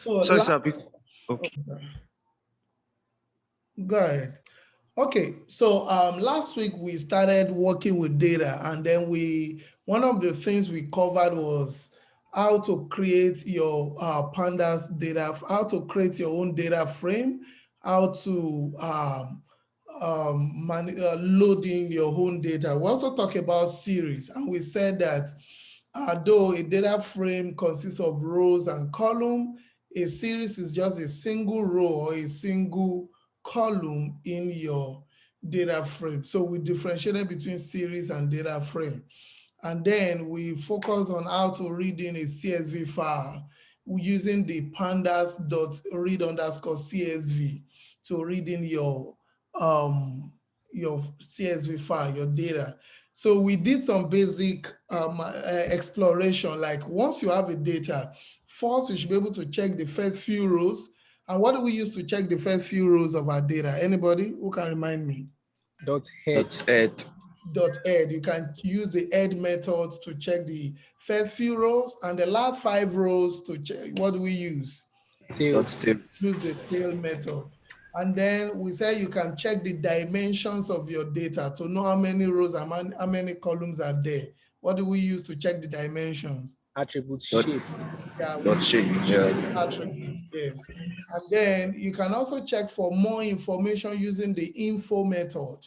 So Sorry, sir. okay. Go ahead. Okay, so last week we started working with data, and then one of the things we covered was how to create your pandas data, how to create your own data frame, how to load in your own data. We also talk about series, and we said that though a data frame consists of rows and column, a series is just a single row or a single column in your data frame. So we differentiated between series and data frame. And then we focus on how to read in a CSV file using the pandas.read underscore CSV to read in your CSV file, your data. So we did some basic exploration, like once you have a data, first you should be able to check the first few rows. And what do we use to check the first few rows of our data? Anybody who can remind me? .head. .head. You can use the head method to check the first few rows, and the last 5 rows to check. What do we use? Tail. Use the tail method. And then we say you can check the dimensions of your data to know how many rows and how many columns are there. What do we use to check the dimensions? Attribute shape. Yeah, attributes, yes. And then you can also check for more information using the info method.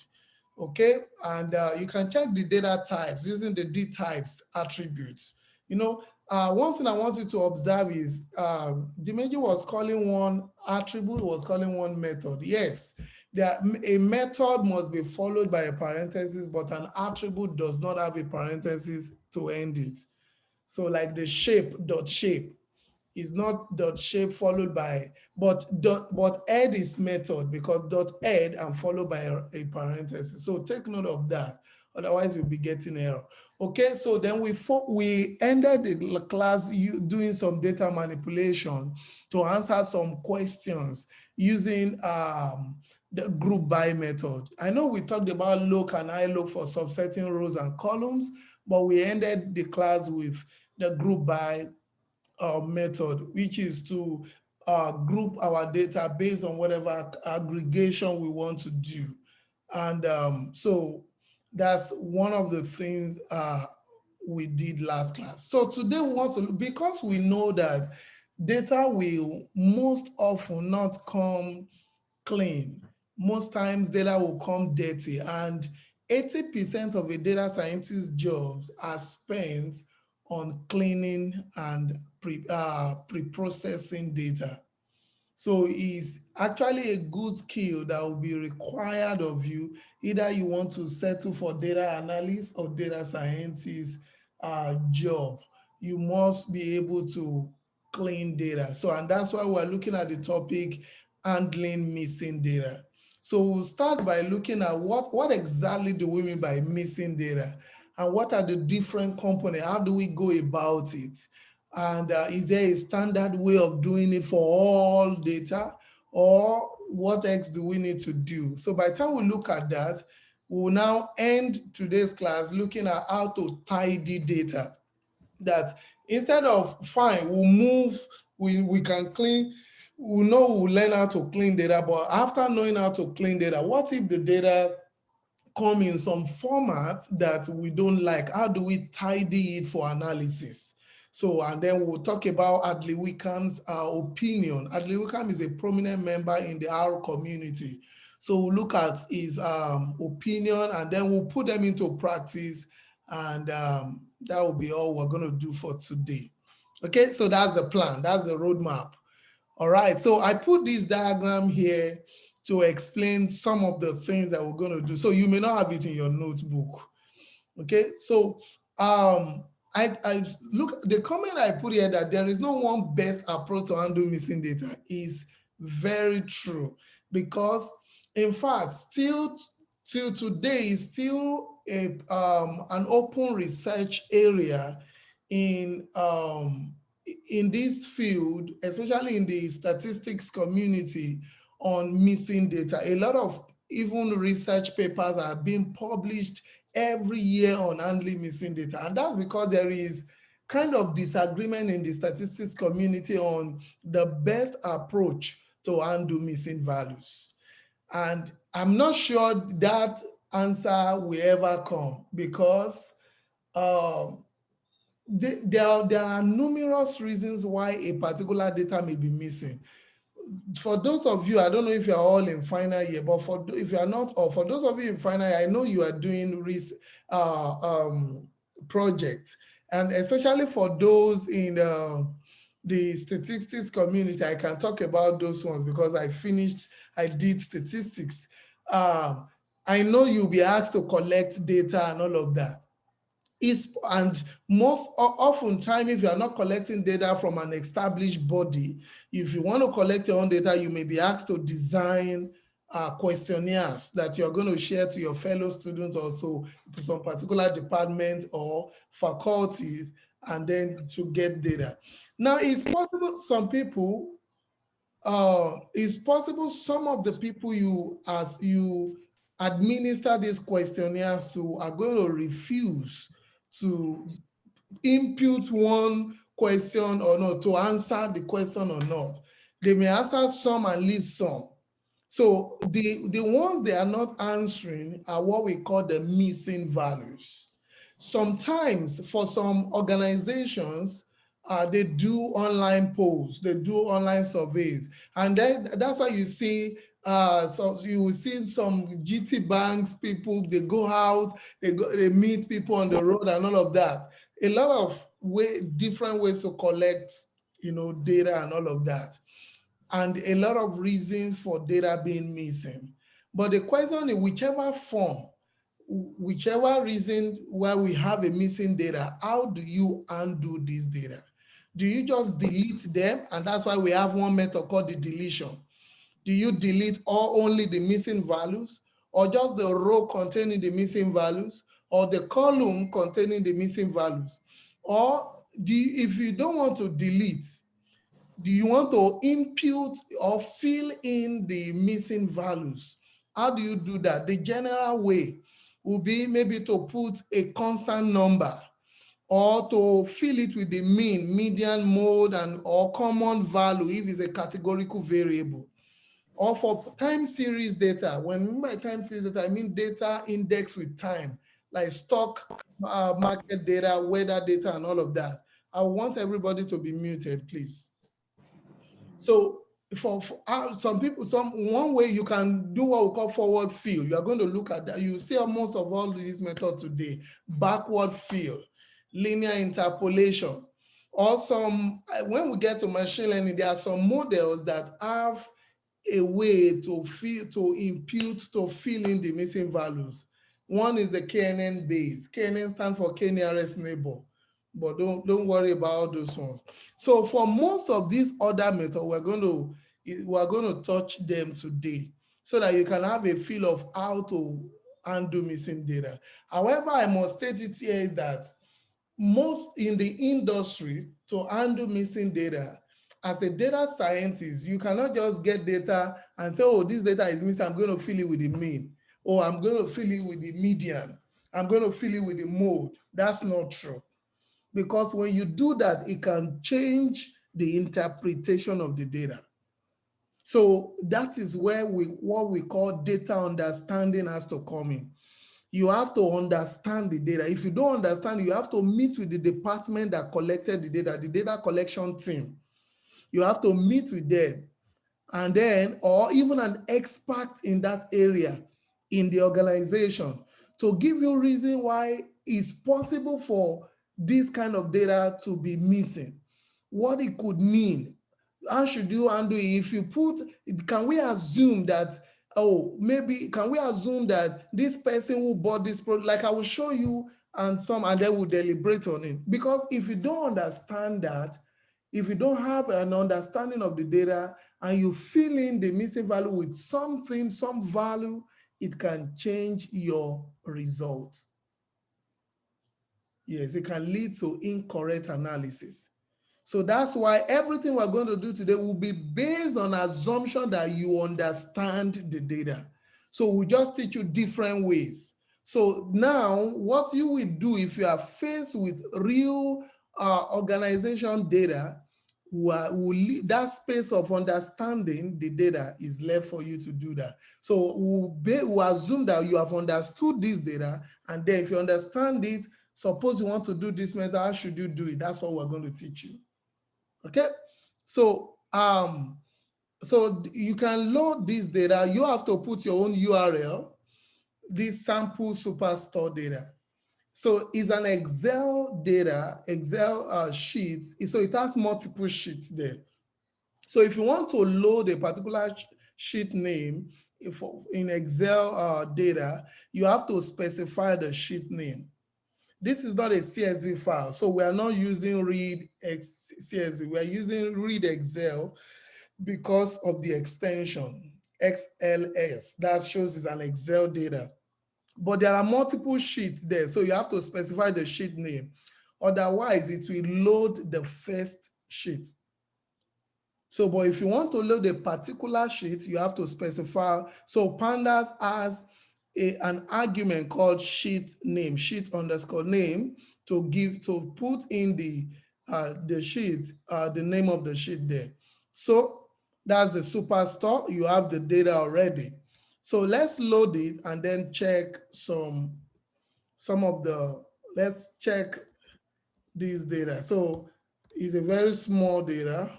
Okay, and you can check the data types using the D types attributes. You know, one thing I want you to observe is Dimeji was calling one attribute, was calling one method. Yes, a method must be followed by a parenthesis, but an attribute does not have a parenthesis to end it. So like the shape is not dot shape followed by, but head is method because dot head and followed by a parenthesis. So take note of that. Otherwise you'll be getting error. Okay, so then we ended the class doing some data manipulation to answer some questions using the group by method. I know we talked about look and I look for subsetting rows and columns, but we ended the class with the group by method, which is to group our data based on whatever aggregation we want to do. And so that's one of the things we did last class. So today we want to, because we know that data will most often not come clean. Most times data will come dirty, and 80% of a data scientist's jobs are spent on cleaning and pre-processing data. So it's actually a good skill that will be required of you. Either you want to settle for data analyst or data scientist job, you must be able to clean data. So, and that's why we're looking at the topic, handling missing data. So we'll start by looking at what exactly do we mean by missing data, and what are the different components? How do we go about it? And is there a standard way of doing it for all data, or what else do we need to do? So by the time we look at that, we'll now end today's class looking at how to tidy data. That instead of fine, we'll move, we can clean, we know we'll learn how to clean data, but after knowing how to clean data, what if the data come in some format that we don't like? How do we tidy it for analysis? So, and then we'll talk about Adley Wickham's opinion. Adley Wickham is a prominent member in the R community. So we'll look at his opinion, and then we'll put them into practice, and that will be all we're going to do for today. Okay, so that's the plan, that's the roadmap. All right, so I put this diagram here to explain some of the things that we're going to do. So you may not have it in your notebook. Okay, so I look, the comment I put here that there is no one best approach to handle missing data is very true, because in fact, still till today is still an open research area in this field, especially in the statistics community, on missing data. A lot of even research papers are being published every year on handling missing data. And that's because there is kind of disagreement in the statistics community on the best approach to undo missing values. And I'm not sure that answer will ever come because um, there are numerous reasons why a particular data may be missing. For those of you, I don't know if you're all in final year, but if you are not, or for those of you in final year, I know you are doing uh, um, projects, and especially for those in the statistics community, I can talk about those ones because I did statistics. Um, I know you'll be asked to collect data and all of that is and most often time if you are not collecting data from an established body, if you want to collect your own data, you may be asked to design questionnaires that you're going to share to your fellow students or to some particular department or faculties, and then to get data. Now it's possible it's possible some of the people you as you administer these questionnaires to are going to refuse to input one question or not, to answer the question or not. They may answer some and leave some. So the ones they are not answering are what we call the missing values. Sometimes for some organizations, they do online polls, they do online surveys, and then that's why you see so you will see some GT banks people, they go out, they meet people on the road and all of that. A lot of different ways to collect, data and all of that, and a lot of reasons for data being missing. But the question is, whichever reason why we have a missing data, how do you undo this data? Do you just delete them? And that's why we have one method called the deletion. Do you delete all only the missing values, or just the row containing the missing values, or the column containing the missing values? Or if you don't want to delete, do you want to impute or fill in the missing values? How do you do that? The general way will be maybe to put a constant number, or to fill it with the mean, median, mode, and or common value if it's a categorical variable. Or for time series data, when I mean by time series data, I mean data indexed with time, like stock market data, weather data, and all of that. I want everybody to be muted, please. So some people, one way you can do what we call forward fill. You are going to look at that. You see most of all these methods today: backward fill, linear interpolation, or some. When we get to machine learning, there are some models that have a way to fill in the missing values. One is the KNN base. KNN stands for K nearest neighbor, but don't worry about those ones. So for most of these other methods, we're going to touch them today so that you can have a feel of how to undo missing data. However, I must state it here is that most in the industry, to handle missing data, as a data scientist, you cannot just get data and say, oh, this data is missing, I'm going to fill it with the mean, or I'm going to fill it with the median, I'm going to fill it with the mode. That's not true. Because when you do that, it can change the interpretation of the data. So that is where what we call data understanding has to come in. You have to understand the data. If you don't understand, you have to meet with the department that collected the data collection team. You have to meet with them, and then, or even an expert in that area in the organization, to give you reason why it's possible for this kind of data to be missing, what it could mean. How should you handle it? If you put, can we assume that, oh, maybe can we assume that this person who bought this product, like I will show you, and then we'll deliberate on it. Because if you don't understand that, if you don't have an understanding of the data, and you fill in the missing value with something, some value, it can change your results. Yes, it can lead to incorrect analysis. So that's why everything we're going to do today will be based on assumption that you understand the data. So we'll just teach you different ways. So now what you will do if you are faced with real organization data, that space of understanding the data is left for you to do that. So we'll assume that you have understood this data, and then if you understand it, suppose you want to do this method, how should you do it? That's what we're going to teach you. Okay. So you can load this data. You have to put your own URL, this sample superstore data. So it's an Excel data, Excel sheet. So it has multiple sheets there. So if you want to load a particular sheet name in Excel data, you have to specify the sheet name. This is not a CSV file, so we are not using read CSV. We are using read Excel because of the extension XLS. That shows it's an Excel data. But there are multiple sheets there, so you have to specify the sheet name. Otherwise, it will load the first sheet. So, but if you want to load a particular sheet, you have to specify. So Pandas has an argument called sheet name, sheet underscore name, to put in the sheet, the name of the sheet there. So that's the superstore. You have the data already. So let's load it and then check some of the, let's check this data. So it's a very small data.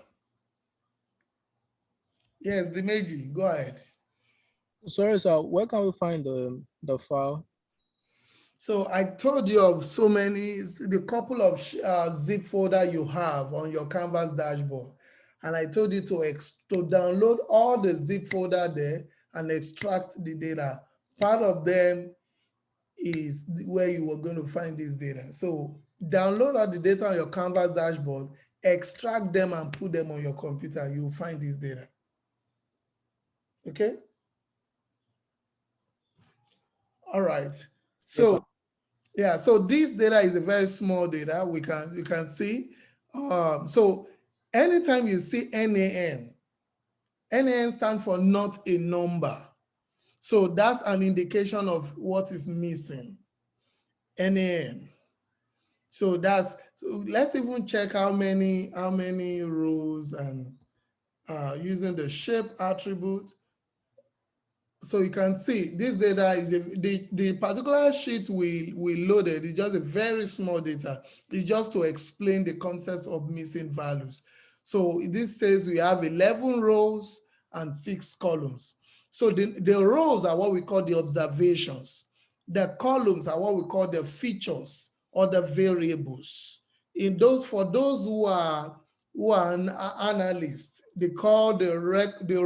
Yes, Dimeji, go ahead. Sorry, sir. Where can we find the file? So I told you of so many, the couple of zip folder you have on your Canvas dashboard. And I told you to download all the zip folder there and extract the data. Part of them is where you were going to find this data. So download all the data on your Canvas dashboard, extract them and put them on your computer. You'll find this data. Okay? All right. Yes, sir. So yeah, so this data is a very small data. You can see. So anytime you see NaN, NaN stands for not a number. So that's an indication of what is missing. NaN. So let's even check how many rows, and using the shape attribute. So you can see this data is the particular sheet we loaded is just a very small data. It's just to explain the concept of missing values. So this says we have 11 rows and 6 columns. So the rows are what we call the observations. The columns are what we call the features or the variables. For those who are an analyst, they call the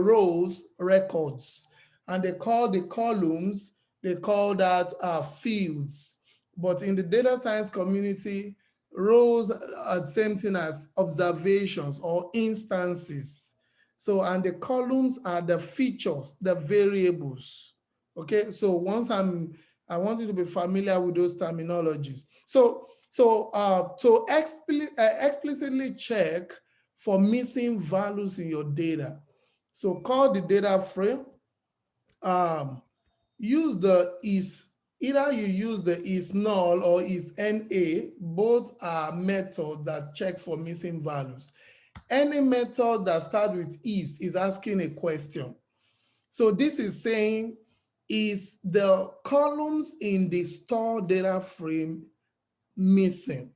rows records, and they call the columns, they call that fields. But in the data science community, rows are the same thing as observations or instances. So, and the columns are the features, the variables. Okay, so I want you to be familiar with those terminologies. So to explicitly check for missing values in your data, so call the data frame, use the is, either you use the is null or is NA, both are methods that check for missing values. Any method that starts with is asking a question. So this is saying, is the columns in the store data frame missing?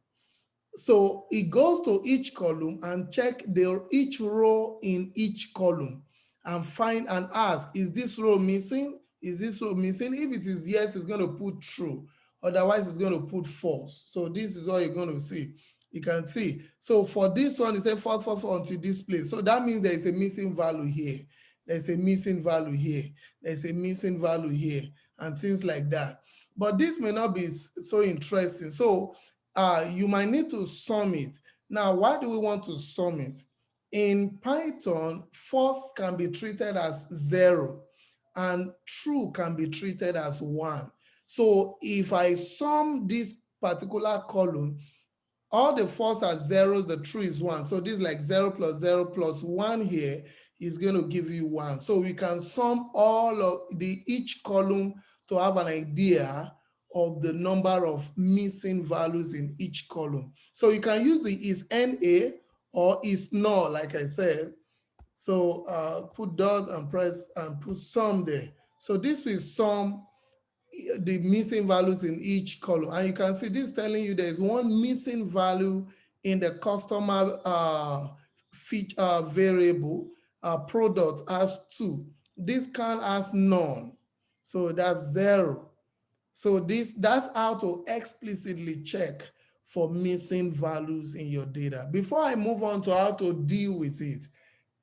So it goes to each column and check each row in each column and find and ask, is this row missing? Is this row missing? If it is yes, it's going to put true. Otherwise, it's going to put false. So this is what you're going to see. You can see. So for this one, it says false, false until this place. So that means there is a missing value here. There's a missing value here. There's a missing value here, and things like that. But this may not be so interesting. So you might need to sum it. Now, why do we want to sum it? In Python, false can be treated as 0 and true can be treated as 1. So if I sum this particular column, all the false are zeros, the true is 1. So this is like 0 plus 1 here is going to give you 1. So we can sum all of each column to have an idea of the number of missing values in each column. So you can use the is NA or is null, like I said. So put dot and press and put sum there. So this will sum the missing values in each column. And you can see this telling you there is one missing value in the customer feature variable. Product has 2. This can has none. So that's 0. So that's how to explicitly check for missing values in your data. Before I move on to how to deal with it,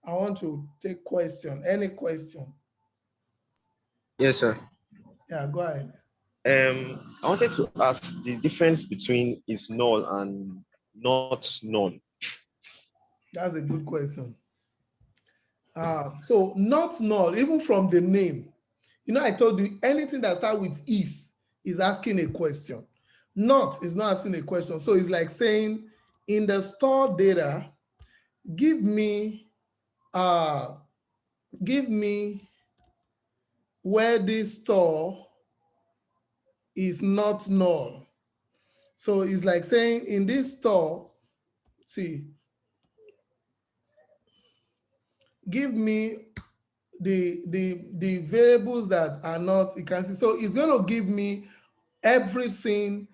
I want to take question. Any question? Yes, sir. Yeah, go ahead. I wanted to ask the difference between is null and not null. That's a good question. So not null, even from the name. I told you anything that starts with is asking a question. Not is not asking a question. So it's like saying in the store data, give me uh give me where this store is not null. So it's like saying in this store, see, give me the variables that are not, you can see. So it's going to give me everything.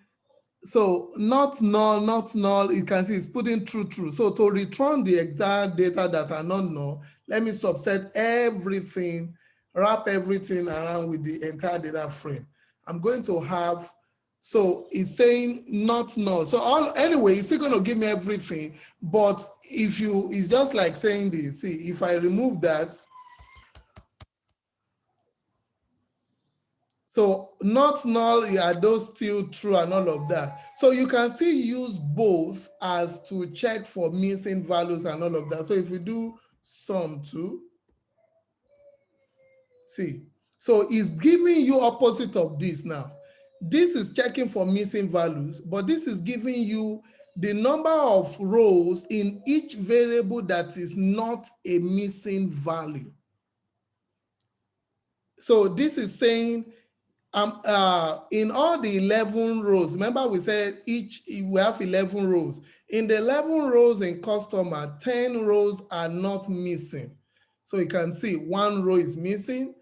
So not null, not null, you can see it's putting true. So to return the exact data that are not null, let me subset everything, wrap everything around with the entire data frame. I'm going to have, so it's saying not null. So anyway, it's still going to give me everything. But it's just like saying this. See, if I remove that, so not null, are those still true and all of that. So you can still use both as to check for missing values and all of that. So if we do sum 2, see, so it's giving you opposite of this now. This is checking for missing values, but this is giving you the number of rows in each variable that is not a missing value. So this is saying in all the 11 rows, remember we said we have 11 rows. In the 11 rows in customer, 10 rows are not missing. So you can see 1 row is missing,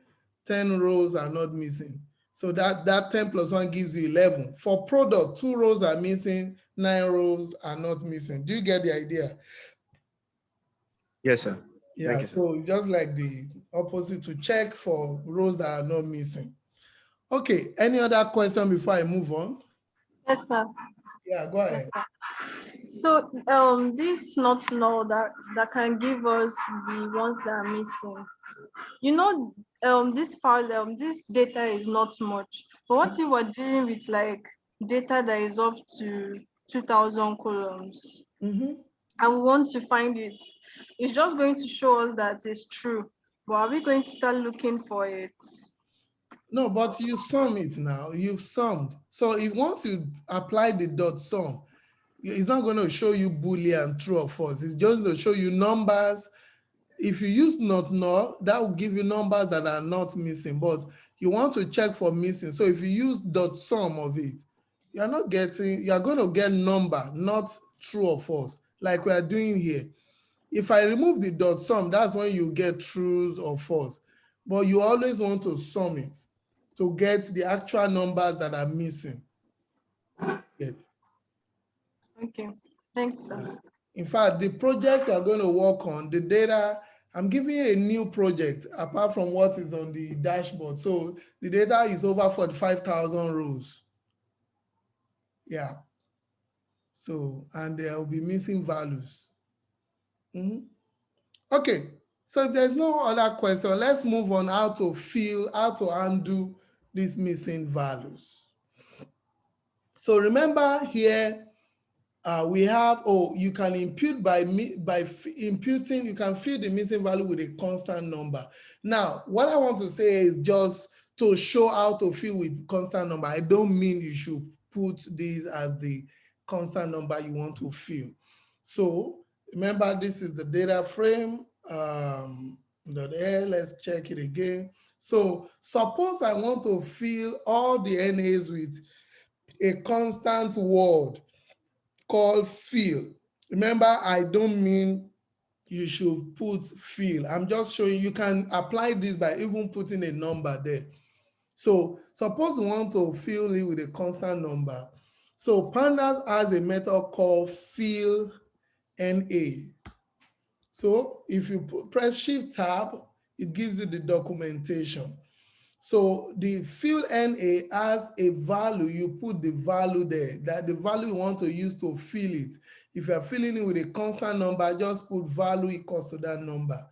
10 rows are not missing. So that 10 plus 1 gives you 11. For product, 2 rows are missing, 9 rows are not missing. Do you get the idea? Yes, sir. Yeah, Thank you, sir. so just like the opposite, to check for rows that are not missing. Okay, any other question before I move on? Yes, sir. Yeah, go Yes, ahead. sir. So this not know that can give us the ones that are missing. This file, this data is not much. But what if we're dealing with like data that is up to 2,000 columns, Mm-hmm. and we want to find it? It's just going to show us that it's true. But are we going to start looking for it? No, but you sum it now. You've summed. So if once you apply the dot sum, it's not going to show you Boolean true or false. It's just going to show you numbers. If you use not null, that will give you numbers that are not missing. But you want to check for missing. So if you use dot sum of it, you're going to get number, not true or false, like we are doing here. If I remove the dot sum, that's when you get trues or false. But you always want to sum it to get the actual numbers that are missing. Yes. Okay. Thanks, sir. In fact, the project you are going to work on, the data, I'm giving you a new project apart from what is on the dashboard. So the data is over 45,000 rows. Yeah. So, and there will be missing values. Mhm. Okay. So if there's no other question, let's move on how to undo these missing values. So remember here, we have, you can impute imputing, you can fill the missing value with a constant number. Now, what I want to say is just to show how to fill with constant number. I don't mean you should put this as the constant number you want to fill. So remember, this is the data frame. Let's check it again. So suppose I want to fill all the NAs with a constant word called fill. Remember, I don't mean you should put fill. I'm just showing you can apply this by even putting a number there. So suppose you want to fill it with a constant number. So Pandas has a method called fill NA. So if you press Shift Tab, it gives you the documentation. So the fill NA has a value, you put the value there, that the value you want to use to fill it. If you're filling it with a constant number, just put value equals to that number.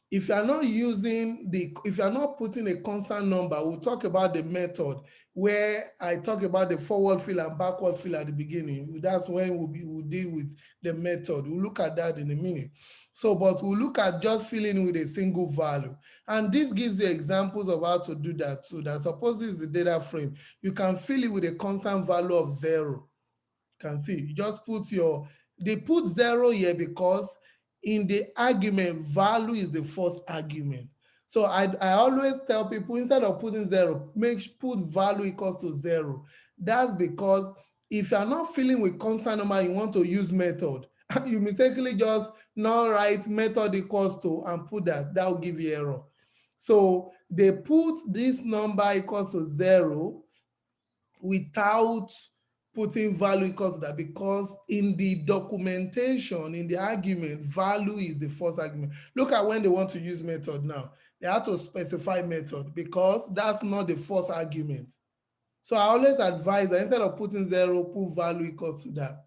If you're not if you're not putting a constant number, we'll talk about the method where I talk about the forward fill and backward fill at the beginning. That's when we'll deal with the method. We'll look at that in a minute. So, but we'll look at just filling with a single value. And this gives you examples of how to do that too. That suppose this is the data frame. You can fill it with a constant value of 0. You can see, you just put they put 0 here because in the argument, value is the first argument. So I always tell people, instead of putting 0, put value equals to 0. That's because if you're not filling with constant number, you want to use method. You mistakenly just not write method equals to and put that will give you error. So they put this number equals to 0 without putting value equals to that, because in the documentation, in the argument, value is the first argument. Look at when they want to use method now. They have to specify method because that's not the first argument. So I always advise that instead of putting 0, put value equals to that.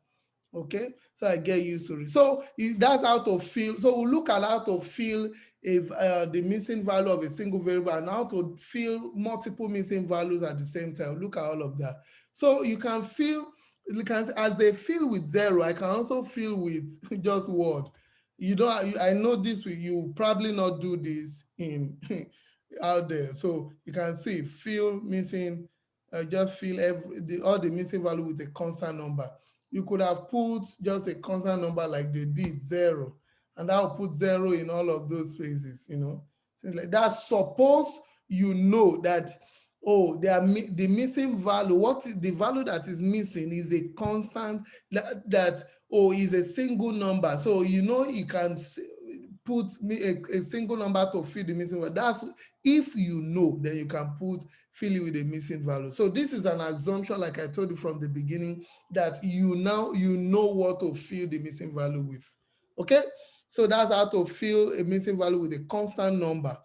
Okay, so I get used to it. So that's how to fill. So we'll look at how to fill if the missing value of a single variable and how to fill multiple missing values at the same time. Look at all of that. So you can fill, as they fill with 0, I can also fill with just word. You don't. I know this. You probably not do this in out there. So you can see fill missing. Just fill all the missing value with a constant number. You could have put just a constant number like they did, 0, and that will put 0 in all of those spaces, things like that. Suppose you know that, oh, the missing value, the value that is missing is a constant that is a single number. So you can put a single number to fill the missing value. That's if you know, then you can fill it with a missing value. So this is an assumption, like I told you from the beginning, that you know what to fill the missing value with. Okay, so that's how to fill a missing value with a constant number.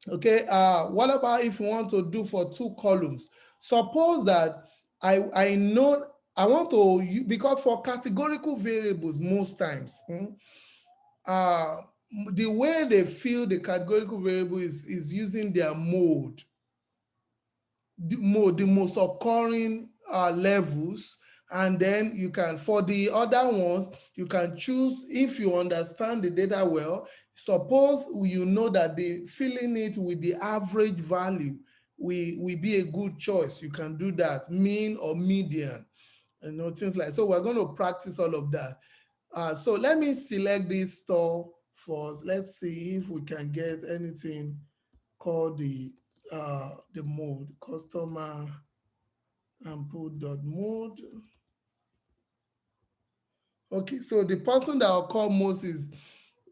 Okay, what about if you want to do for 2 columns? Suppose that I know I want to, because for categorical variables most times, the way they fill the categorical variable is using their mode. The most occurring levels, and then you can, for the other ones, you can choose, if you understand the data well, suppose you know that filling it with the average value will be a good choice. You can do that, mean or median, things like. So we're going to practice all of that. So let me select this store first. Let's see if we can get anything called the mode, customer and put dot mode. Okay, so the person that I'll call most is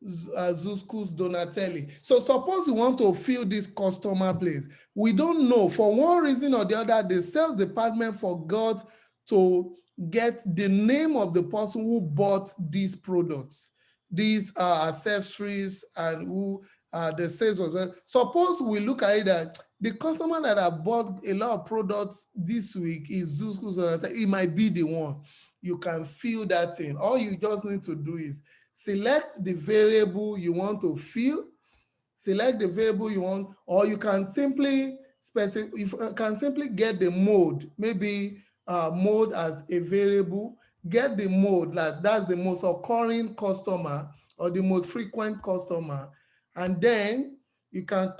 Zuskus Donatelli. So suppose you want to fill this customer place. We don't know, for one reason or the other, the sales department forgot to get the name of the person who bought these products, these accessories, and who the sales was. Suppose we look at it that the customer that have bought a lot of products this week is Zuskus Donatelli. It might be the one. You can fill that in. All you just need to do is select the variable you want to fill, select the variable you want, or you can simply get the mode, maybe mode as a variable, get the mode, that's the most occurring customer or the most frequent customer, and then you can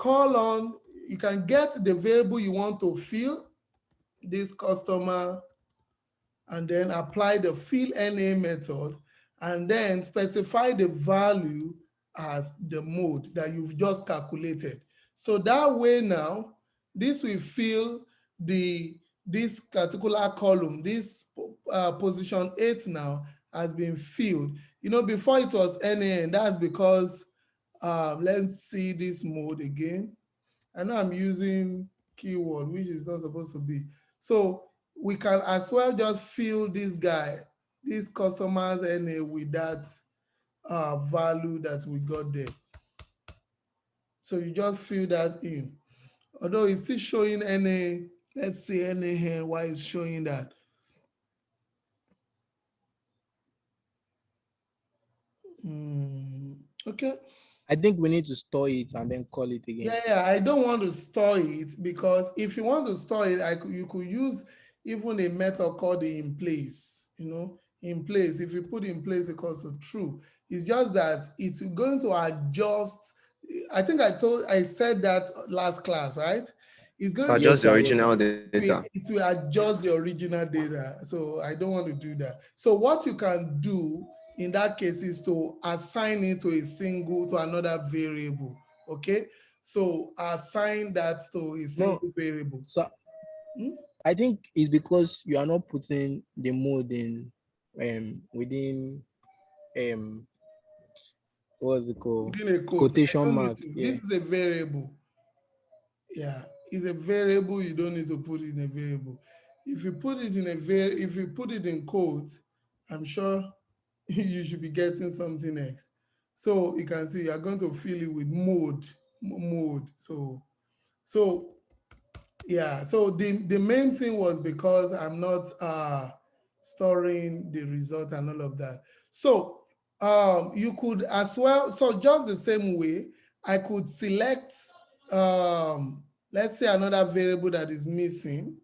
you can get the variable you want to fill, this customer, and then apply the fill NA method, and then specify the value as the mode that you've just calculated. So that way now, this will fill the this particular column, this position 8 now has been filled. Before it was NaN, that's because, let's see this mode again. I know I'm using keyword, which is not supposed to be. So we can as well just fill this guy, this customer's NA with that value that we got there. So you just fill that in. Although it's still showing NA, let's see NA here, why it's showing that. Okay. I think we need to store it and then call it again. Yeah, I don't want to store it, because if you want to store it, you could use even a method called the in place. In place. If you put in place equals to true, it's just that it's going to adjust. I think I said that last class, right? It's going So to adjust the original data. it will adjust the original data. So I don't want to do that. So what you can do in that case is to assign it to another variable. Okay. So assign that to a single variable. So I think it's because you are not putting the mode in within what's it called? Within a quote. Quotation mark. Yeah. This is a variable. Yeah, it's a variable. You don't need to put it in a variable. If you put it in if you put it in quotes, I'm sure you should be getting something else. So you can see you're going to fill it with mode. So yeah. So the main thing was because I'm not storing the result and all of that. So you could as well. So just the same way, I could select let's say another variable that is missing.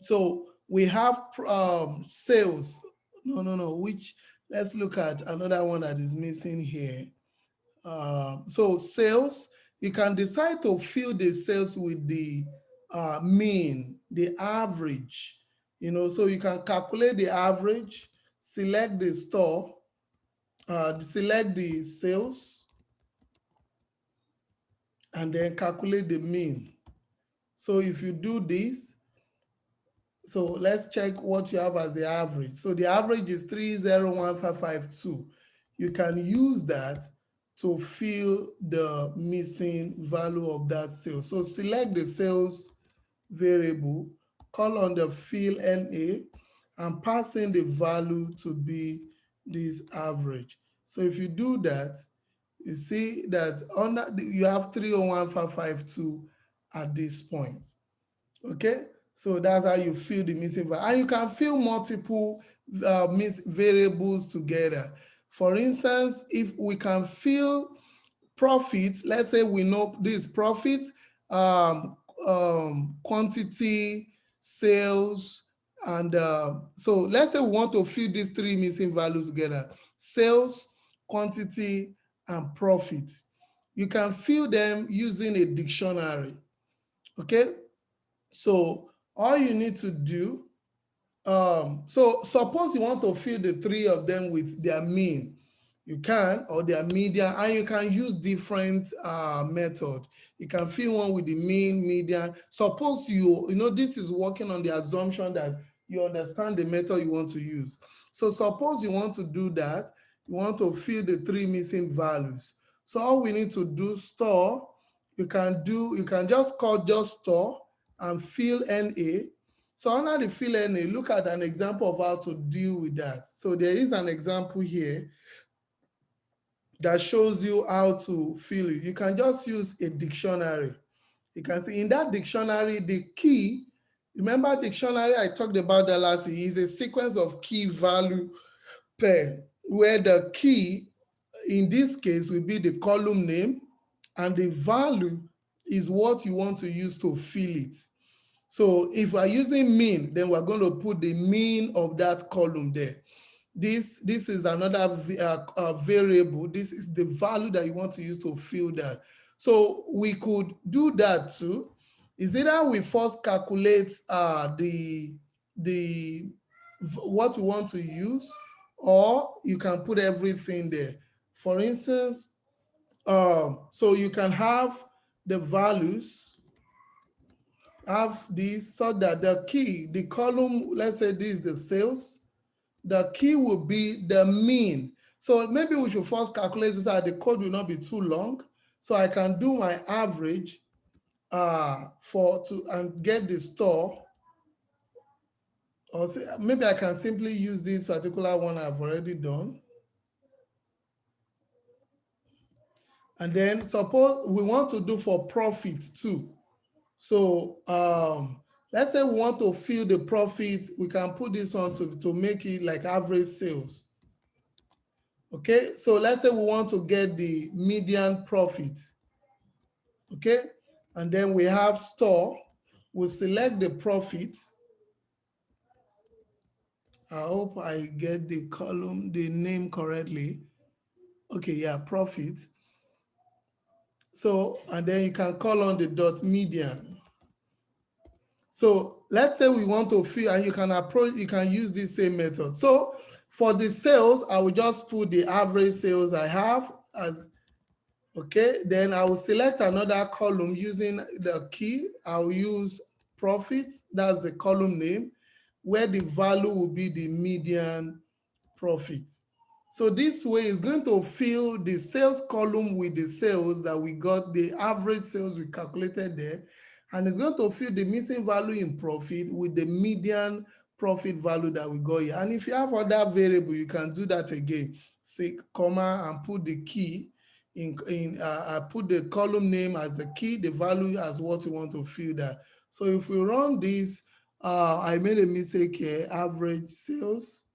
So we have sales. No. Which, let's look at another one that is missing here. So sales, you can decide to fill the sales with the mean, the average. So you can calculate the average, select the store, select the sales, and then calculate the mean. So if you do this, so let's check what you have as the average. So the average is 301552. You can use that to fill the missing value of that sale. So select the sales variable, call on the fill NA, and pass in the value to be this average. So if you do that, you see that you have 301552 at this point. Okay, so that's how you fill the missing value. And you can fill multiple variables together. For instance, if we can fill profit, let's say we know this profit, quantity, sales, and so let's say we want to fill these three missing values together: sales, quantity, and profit. You can fill them using a dictionary. Okay, so all you need to do, so suppose you want to fill the three of them with their mean, you can, or their median, and you can use different method. You can fill one with the mean, median. Suppose this is working on the assumption that you understand the method you want to use. So suppose you want to do that, you want to fill the three missing values. So all we need to do, store, you can just call store and fill NA. So under the fill NA, look at an example of how to deal with that. So there is an example here that shows you how to fill it. You can just use a dictionary. You can see in that dictionary, the key, remember dictionary, I talked about that last week, is a sequence of key value pair, where the key, in this case, will be the column name, and the value is what you want to use to fill it. So if we're using mean, then we're going to put the mean of that column there. This is another variable. This is the value that you want to use to fill that. So we could do that too. Is either we first calculate what we want to use, or you can put everything there. For instance, so you can have the values. have this so that the key, the column, let's say this is the sales, the key will be the mean. So maybe we should first calculate this so the code will not be too long. So I can do my average and get the store, or maybe I can simply use this particular one I've already done. And then suppose we want to do for profit too. So let's say we want to fill the profit, we can put this on to make it like average sales. Okay, so let's say we want to get the median profit. Okay, and then we have store, we'll select the profit. I hope I get the column, the name correctly. Okay, yeah, profit. So, and then you can call on the dot median. So let's say we want to fill, and you can use this same method. So for the sales, I will just put the average sales I have as, okay, then I will select another column using the key. I'll use profit, that's the column name, where the value will be the median profit. So this way is going to fill the sales column with the sales that we got, the average sales we calculated there, and it's going to fill the missing value in profit with the median profit value that we got here. And if you have other variable, you can do that again. Say comma and put the key put the column name as the key, the value as what you want to fill that. So if we run this, I made a mistake here, average sales.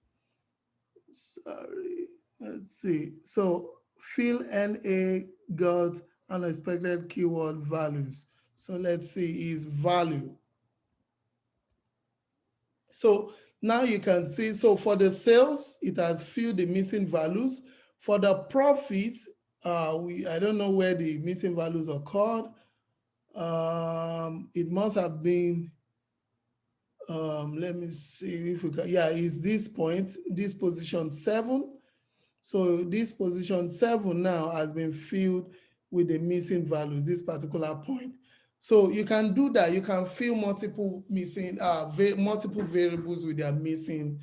Sorry, let's see. So fill NA got unexpected keyword values. So let's see is value. So now you can see, so for the sales, it has filled the missing values. For the profit, I don't know where the missing values occurred. It must have been, let me see if we can, yeah, is this point, this position 7. So this position 7 now has been filled with the missing values, this particular point. So you can do that. You can fill multiple missing, multiple variables with their missing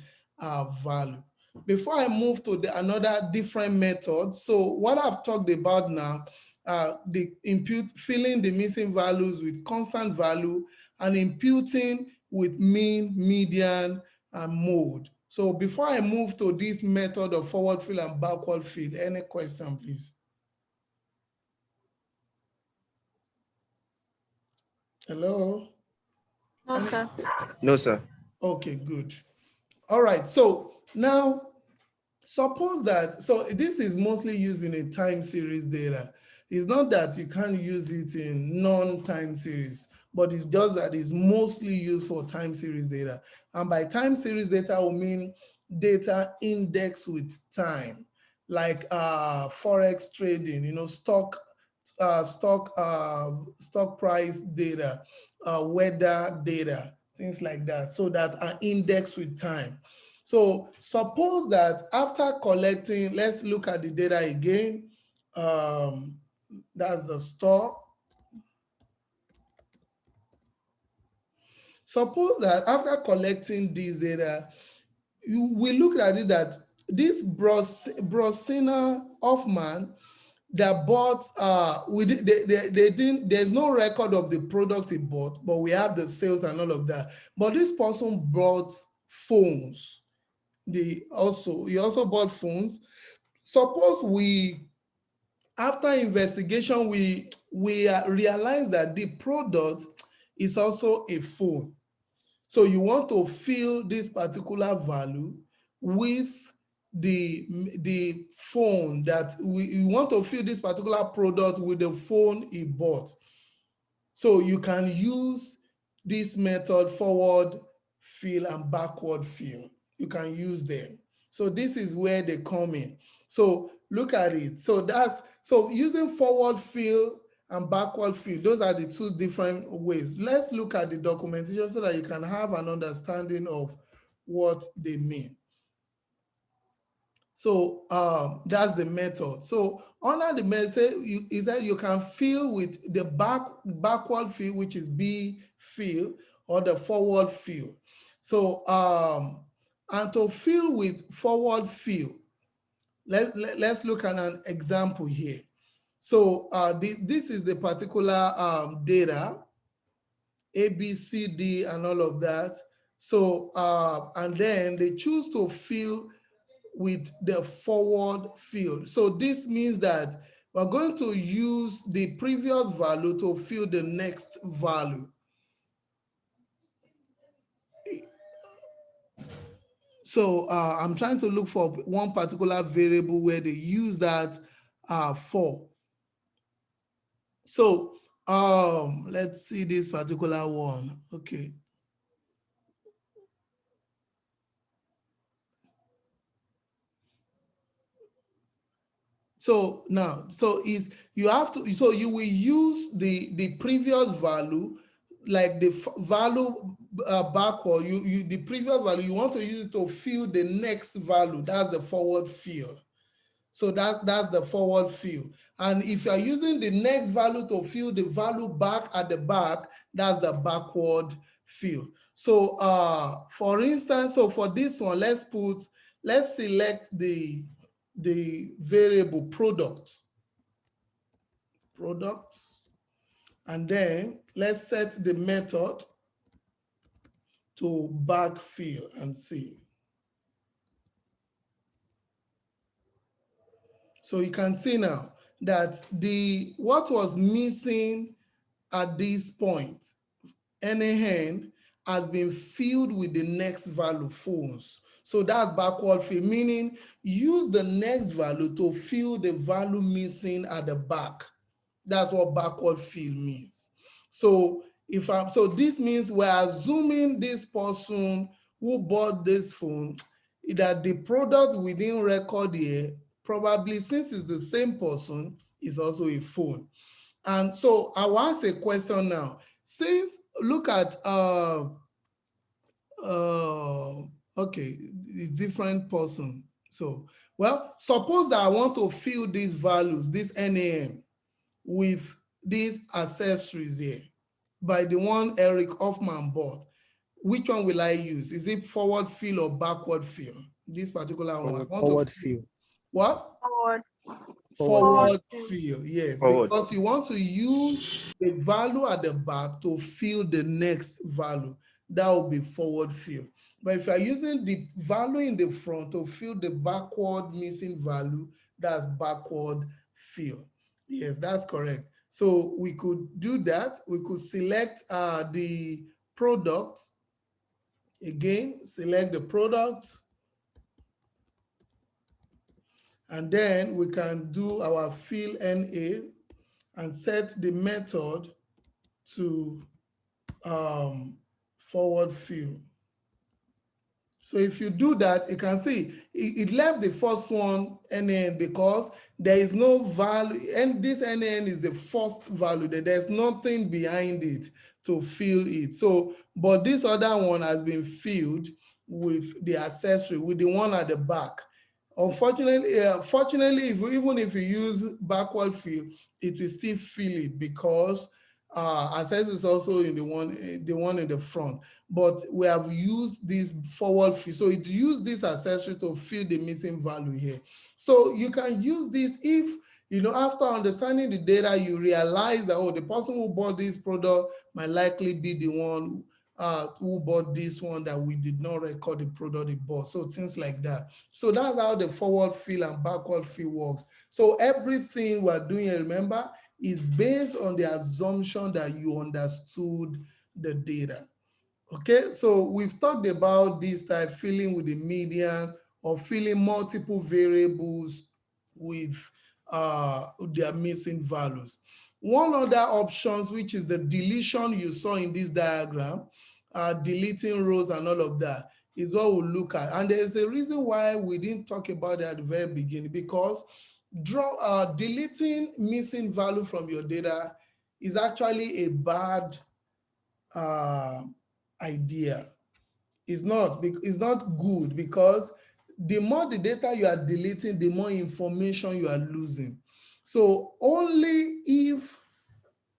value. Before I move to another different method, so what I've talked about now, filling the missing values with constant value and imputing with mean, median, and mode. So before I move to this method of forward fill and backward fill, any question, please? Hello? No, sir. No, sir. Okay, good. All right, so now suppose that, so this is mostly used in a time series data. It's not that you can't use it in non-time series, but it's just that it's mostly used for time series data. And by time series data, we mean data indexed with time, like Forex trading, stock price data, weather data, things like that, so that are indexed with time. So suppose that after collecting, let's look at the data again. That's the store. Suppose that after collecting this data, we look at it that this Brosina Hoffman that bought, there's no record of the product he bought, but we have the sales and all of that. But this person bought phones. He also bought phones. Suppose after investigation, we realize that the product is also a phone. So you want to fill this particular value with the phone that you want to fill this particular product with the phone he bought. So you can use this method, forward fill and backward fill. You can use them. So this is where they come in. So look at it. So using forward fill and backward fill, those are the two different ways. Let's look at the documentation so that you can have an understanding of what they mean. So that's the method. So under the method, is that you can fill with the backward fill, which is B fill, or the forward fill. So and to fill with forward fill, let's look at an example here. So this is the particular data, A, B, C, D, and all of that. So and then they choose to fill with the forward field. So this means that we're going to use the previous value to fill the next value. So I'm trying to look for one particular variable where they use that for. So let's see this particular one. Okay. So now, so is you have to, so you will use the previous value, like the value backward, the previous value, you want to use it to fill the next value. That's the forward fill. So that's the forward fill. And if you are using the next value to fill the value back at the back, that's the backward fill. So for instance, so for this one, let's select the variable product, and then let's set the method to backfill and see. So you can see now that what was missing at this point, NaN, has been filled with the next value, phones. So that's backward fill, meaning use the next value to fill the value missing at the back. That's what backward fill means. So so this means we're assuming this person who bought this phone, that the product within record here, probably since it's the same person, is also a phone. And so I will ask a question now. Since look at okay, different person. So well, suppose that I want to fill these values, this NaN, with these accessories here by the one Eric Hoffman bought. Which one will I use? Is it forward fill or backward fill? This particular one. I want Forward to fill. what? Forward. Forward fill, yes, Forward. because you want to use the value at the back to fill the next value. That will be forward fill. But if you're using the value in the front to fill the backward missing value, that's backward fill. Yes, that's correct. So we could do that. We could select the product. Again, select the product. And then we can do our fill NA and set the method to forward fill. So if you do that, you can see it left the first one NaN because there is no value, and this NaN is the first value. There's nothing behind it to fill it. So, but this other one has been filled with the accessory, with the one at the back. Unfortunately, fortunately, even if you use backward fill, it will still fill it because access is also in the one in the front. But we have used this forward fill, so it used this accessory to fill the missing value here. So you can use this if after understanding the data, you realize that the person who bought this product might likely be the one who bought this one that we did not record the product they bought. So things like that. So that's how the forward fill and backward fill works. So everything we're doing, remember, is based on the assumption that you understood the data. Okay, so we've talked about this type, filling with the median or filling multiple variables with their missing values. One other options, which is the deletion you saw in this diagram, deleting rows and all of that, is what we'll look at. And there's a reason why we didn't talk about it at the very beginning, because deleting missing value from your data is actually a bad idea. It's not good because the more the data you are deleting, the more information you are losing. So only if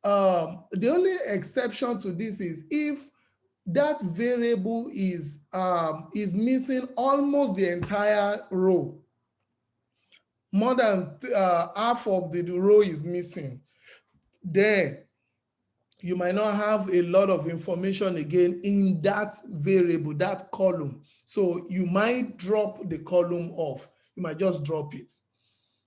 the only exception to this is if that variable is missing almost the entire row. More than half of the row is missing. Then you might not have a lot of information again in that variable, that column. So you might drop the column off. You might just drop it.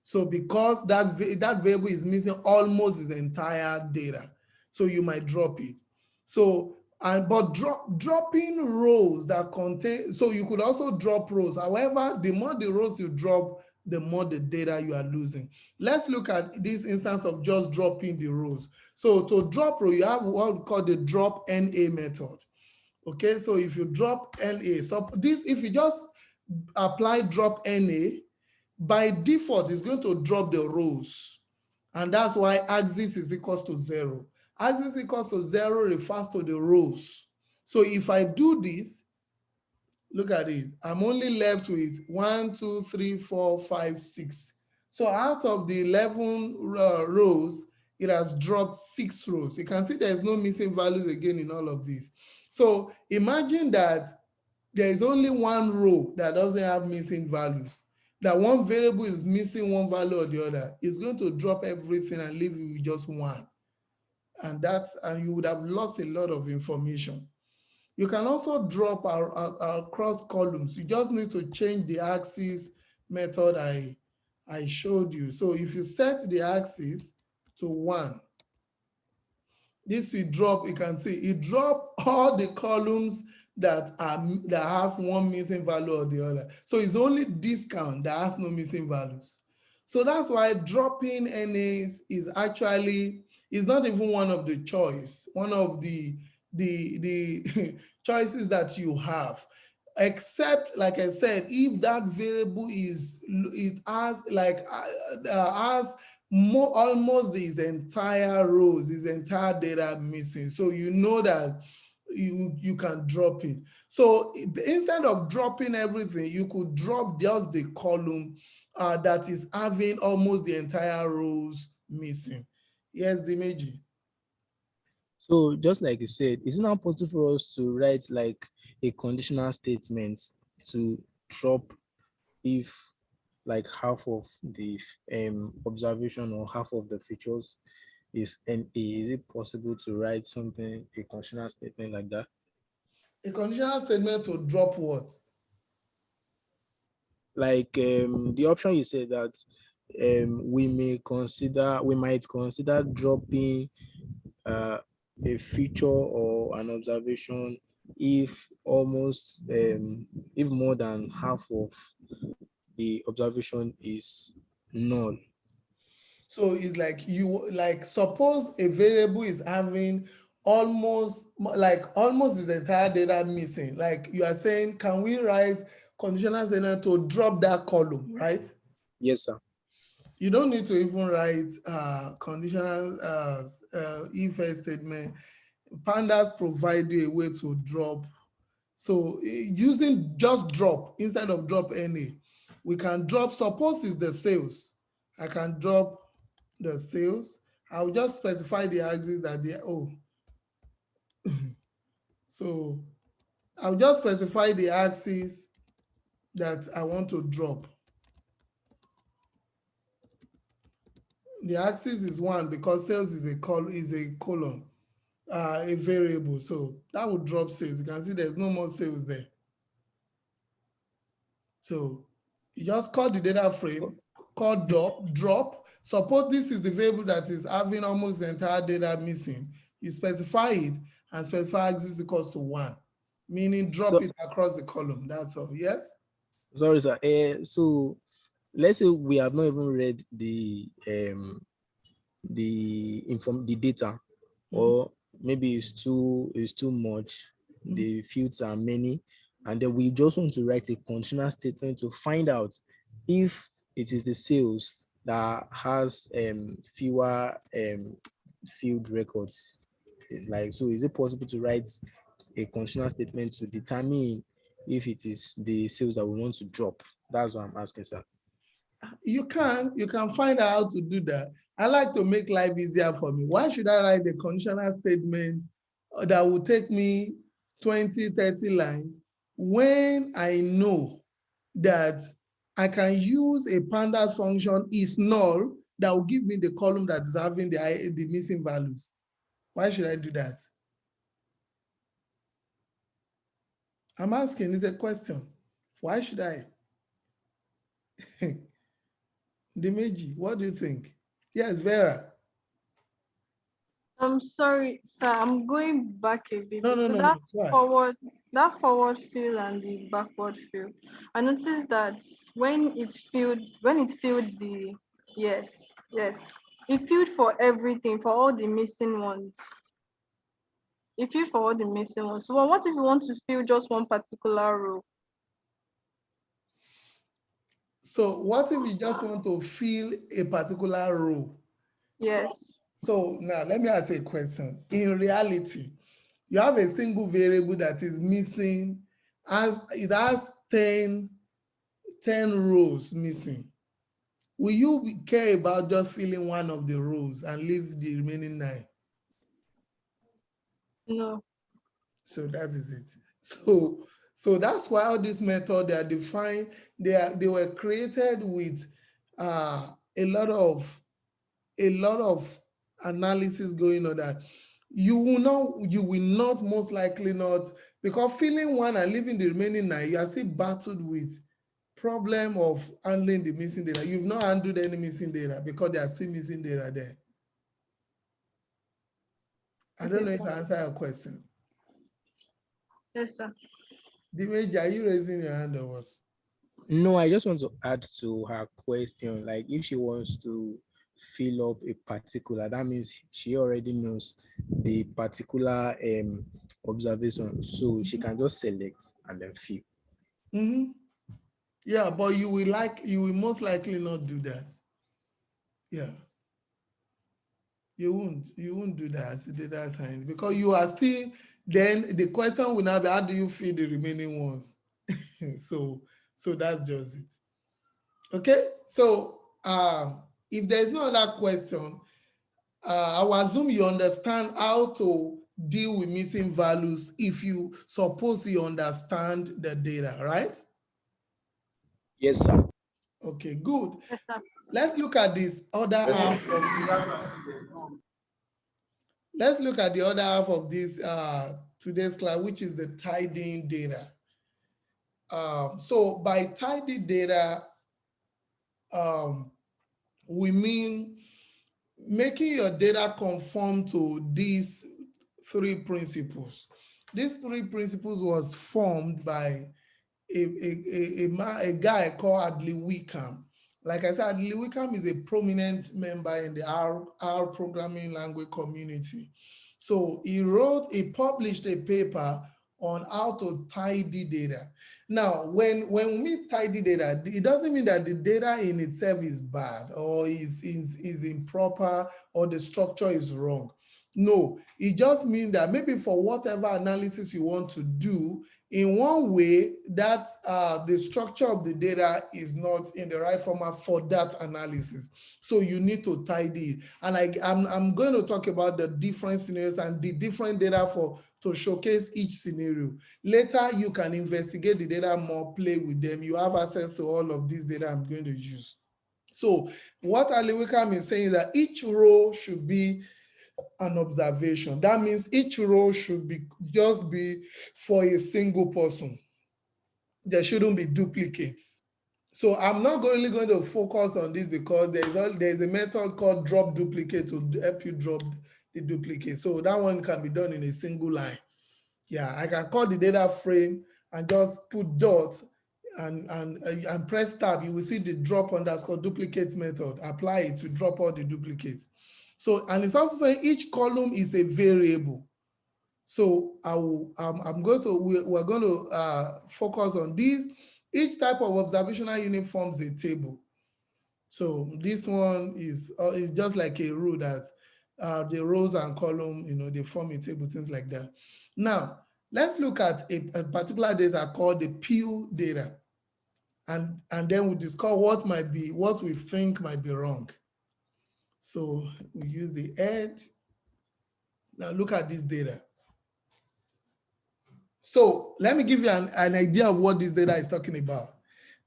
So because that variable is missing almost its entire data, so you might drop it. So but dropping rows that contain, so you could also drop rows. However, the more the rows you drop, the more the data you are losing. Let's look at this instance of just dropping the rows. So to drop row, you have what we call the drop NA method. Okay, so if you drop NA, so this, if you just apply drop NA, by default, it's going to drop the rows. And that's why axis is equals to 0. Axis equals to 0 refers to the rows. So if I do this, look at it. I'm only left with 1, 2, 3, 4, 5, 6. So out of the 11 rows, it has dropped 6 rows. You can see there's no missing values again in all of these. So imagine that there is only one row that doesn't have missing values. That one variable is missing one value or the other. It's going to drop everything and leave you with just one. And you would have lost a lot of information. You can also drop our cross columns. You just need to change the axis method I showed you. So if you set the axis to 1, this will drop, you can see, it drop all the columns that have one missing value or the other. So it's only discount that has no missing values. So that's why dropping NAs is actually, is not even one of the choice, one of the choices that you have. Except, like I said, if that variable it has like has more, almost his entire rows, his entire data missing. So you know that you can drop it. So instead of dropping everything, you could drop just the column that is having almost the entire rows missing. Yes, Dimeji. So just like you said, is it not possible for us to write like a conditional statement to drop if like half of the observation or half of the features is NA? Is it possible to write something, a conditional statement like that? A conditional statement to drop what? Like the option you said that we might consider dropping a feature or an observation if almost if more than half of the observation is null. So it's like suppose a variable is having almost its entire data missing. Like you are saying, can we write conditional statement to drop that column, right? Yes, sir. You don't need to even write conditional if else statement. Pandas provide you a way to drop. So using just drop instead of drop any, we can drop, suppose it's the sales. I can drop the sales. I'll just specify the axis that they, so I'll just specify the axis that I want to drop. The axis is 1 because sales is a column, a variable. So that would drop sales. You can see there's no more sales there. So you just call the data frame, call drop. Suppose this is the variable that is having almost the entire data missing. You specify it and specify axis equals to 1, meaning drop it across the column. That's all. Yes? Sorry, sir. So let's say we have not even read the data, or maybe it's too much, the fields are many, and then we just want to write a conditional statement to find out if it is the sales that has fewer field records. Like, so is it possible to write a conditional statement to determine if it is the sales that we want to drop? That's what I'm asking, sir. You can find out how to do that. I like to make life easier for me. Why should I write a conditional statement that will take me 20, 30 lines when I know that I can use a pandas function is null that will give me the column that is having the missing values? Why should I do that? I'm asking, it's a question. Why should I? Dimeji, what do you think? Yes, Vera. I'm sorry, sir. I'm going back a bit. No, no, So no, no. Why? that forward fill and the backward fill. I noticed that when it filled the yes, it filled for everything, for all the missing ones. It filled for all the missing ones. So what if you want to fill just one particular row? So what if you just want to fill a particular row? So, Yes. so now let me ask you a question. In reality, you have a single variable that is missing, and it has 10 rows missing. Will you care about just filling one of the rows and leave the remaining 9? No. So that is it. So that's why all these methods they are defined, they were created with a lot of analysis going on, that you will not most likely not, because filling one and leaving the remaining 9, you are still battled with problem of handling the missing data. You've not handled any missing data because there are still missing data there. I don't Okay, know if sir. I answer your question. Yes, sir. Dimeji, are you raising your hand or what? No, I just want to add to her question. Like, if she wants to fill up a particular, that means she already knows the particular observation. So she can just select and then fill. Mm-hmm. Yeah, but you will most likely not do that. Yeah. You won't do that as a data science, because you are still, then the question will now be, how do you feed the remaining ones? So that's just it. Okay, so if there's no other question, I will assume you understand how to deal with missing values if you suppose you understand the data, right? Yes, sir. Okay, good. Yes, sir. Let's look at this other Yes, half sir. of let's look at the other half of this today's class, which is the tidying data. So by tidy data, we mean making your data conform to these 3 principles. These 3 principles was formed by a guy called Adley Wickham. Like I said, Adley Wickham is a prominent member in the R programming language community. So he published a paper on how to tidy data. Now, when we mean tidy data, it doesn't mean that the data in itself is bad or is improper or the structure is wrong. No, it just means that maybe for whatever analysis you want to do, in one way that the structure of the data is not in the right format for that analysis. So you need to tidy it. And I'm going to talk about the different scenarios and the different data to showcase each scenario. Later, you can investigate the data more, play with them. You have access to all of this data I'm going to use. So what Ali Wickham is saying is that each row should be an observation. That means each row should just be for a single person. There shouldn't be duplicates. So I'm not only going to focus on this because there's a method called drop duplicate to help you drop the duplicate. So that one can be done in a single line. Yeah, I can call the data frame and just put dots and press tab. You will see the drop underscore duplicate method. Apply it to drop all the duplicates. So, and it's also saying each column is a variable. So we're going to focus on these. Each type of observational unit forms a table. So this one is just like a row that the rows and column, they form a table, things like that. Now, let's look at a particular data called the peel data. and then we discuss what we think might be wrong. So we use the head. Now look at this data. So let me give you an idea of what this data is talking about.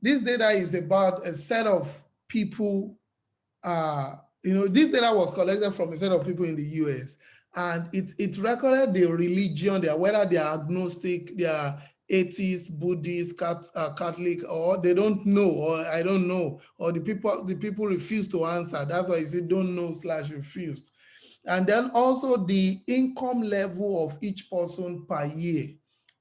This data is about a set of people. This data was collected from a set of people in the US, and it recorded the religion, whether they are agnostic, they are atheist, Buddhist, Catholic, or they don't know, or I don't know, or the people refuse to answer. That's why you say don't know / refused. And then also the income level of each person per year,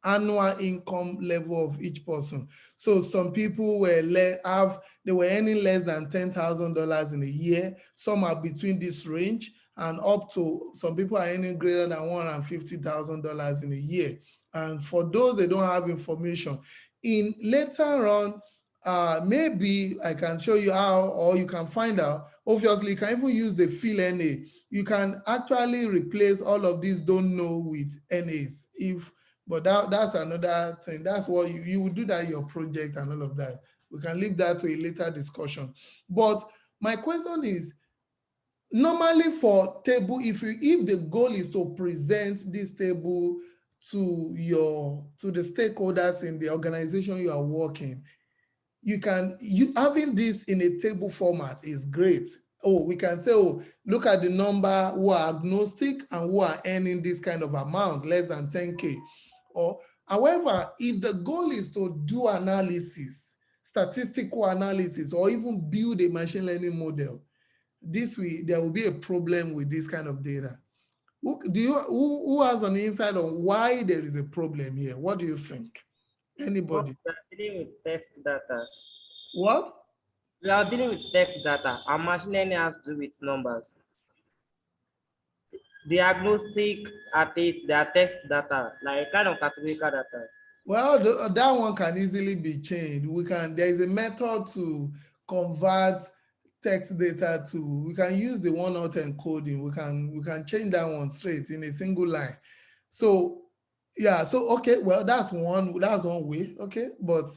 annual income level of each person. So some people they were earning less than $10,000 in a year. Some are between this range, and up to some people are earning greater than $150,000 in a year. And for those they don't have information, in later on, maybe I can show you how, or you can find out. Obviously, you can even use the fill NA. You can actually replace all of these don't know with NAs. But that's another thing. That's what you would do that in your project and all of that. We can leave that to a later discussion. But my question is, normally for table, if the goal is to present this table to the stakeholders in the organization you are working, having this in a table format is great. Oh, we can say, oh, look at the number who are agnostic and who are earning this kind of amount, less than 10K. Or, however, if the goal is to do analysis, statistical analysis, or even build a machine learning model, there will be a problem with this kind of data. Who has an insight on why there is a problem here? What do you think? Anybody? We are dealing with text data. What? We are dealing with text data, and machine learning has to do with numbers. The agnostic they are text data, like kind of categorical data. Well, that one can easily be changed. There is a method to convert text data to, we can use the one-hot encoding. We can change that one straight in a single line. So yeah, so okay, well, that's one way, okay, but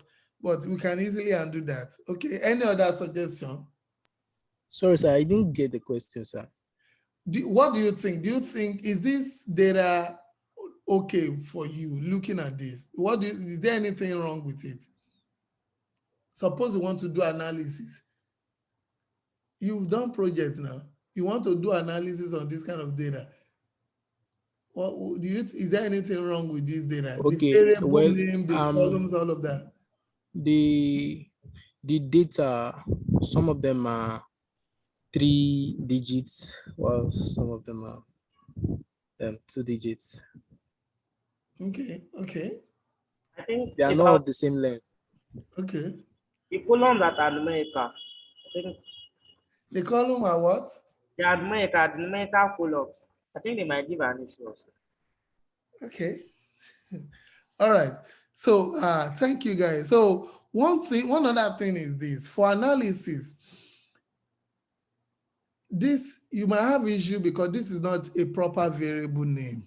we can easily undo that. Okay, any other suggestion? Sorry, sir, I didn't get the question, sir. What do you think? Do you think, is this data okay for you looking at this? Is there anything wrong with it? Suppose you want to do analysis. You've done projects now. You want to do analysis on this kind of data. Is there anything wrong with this data? Okay, the variable well, name, the columns, all of that. The data, some of them are 3 digits, while some of them are 2 digits. Okay. I think they are not of the same length. Okay. The columns that are numerical. I think the column are what? They are numerical, the numerical columns. I think they might give an issue also. Okay. All right. So thank you guys. So one other thing is this: for analysis, you might have issue because this is not a proper variable name.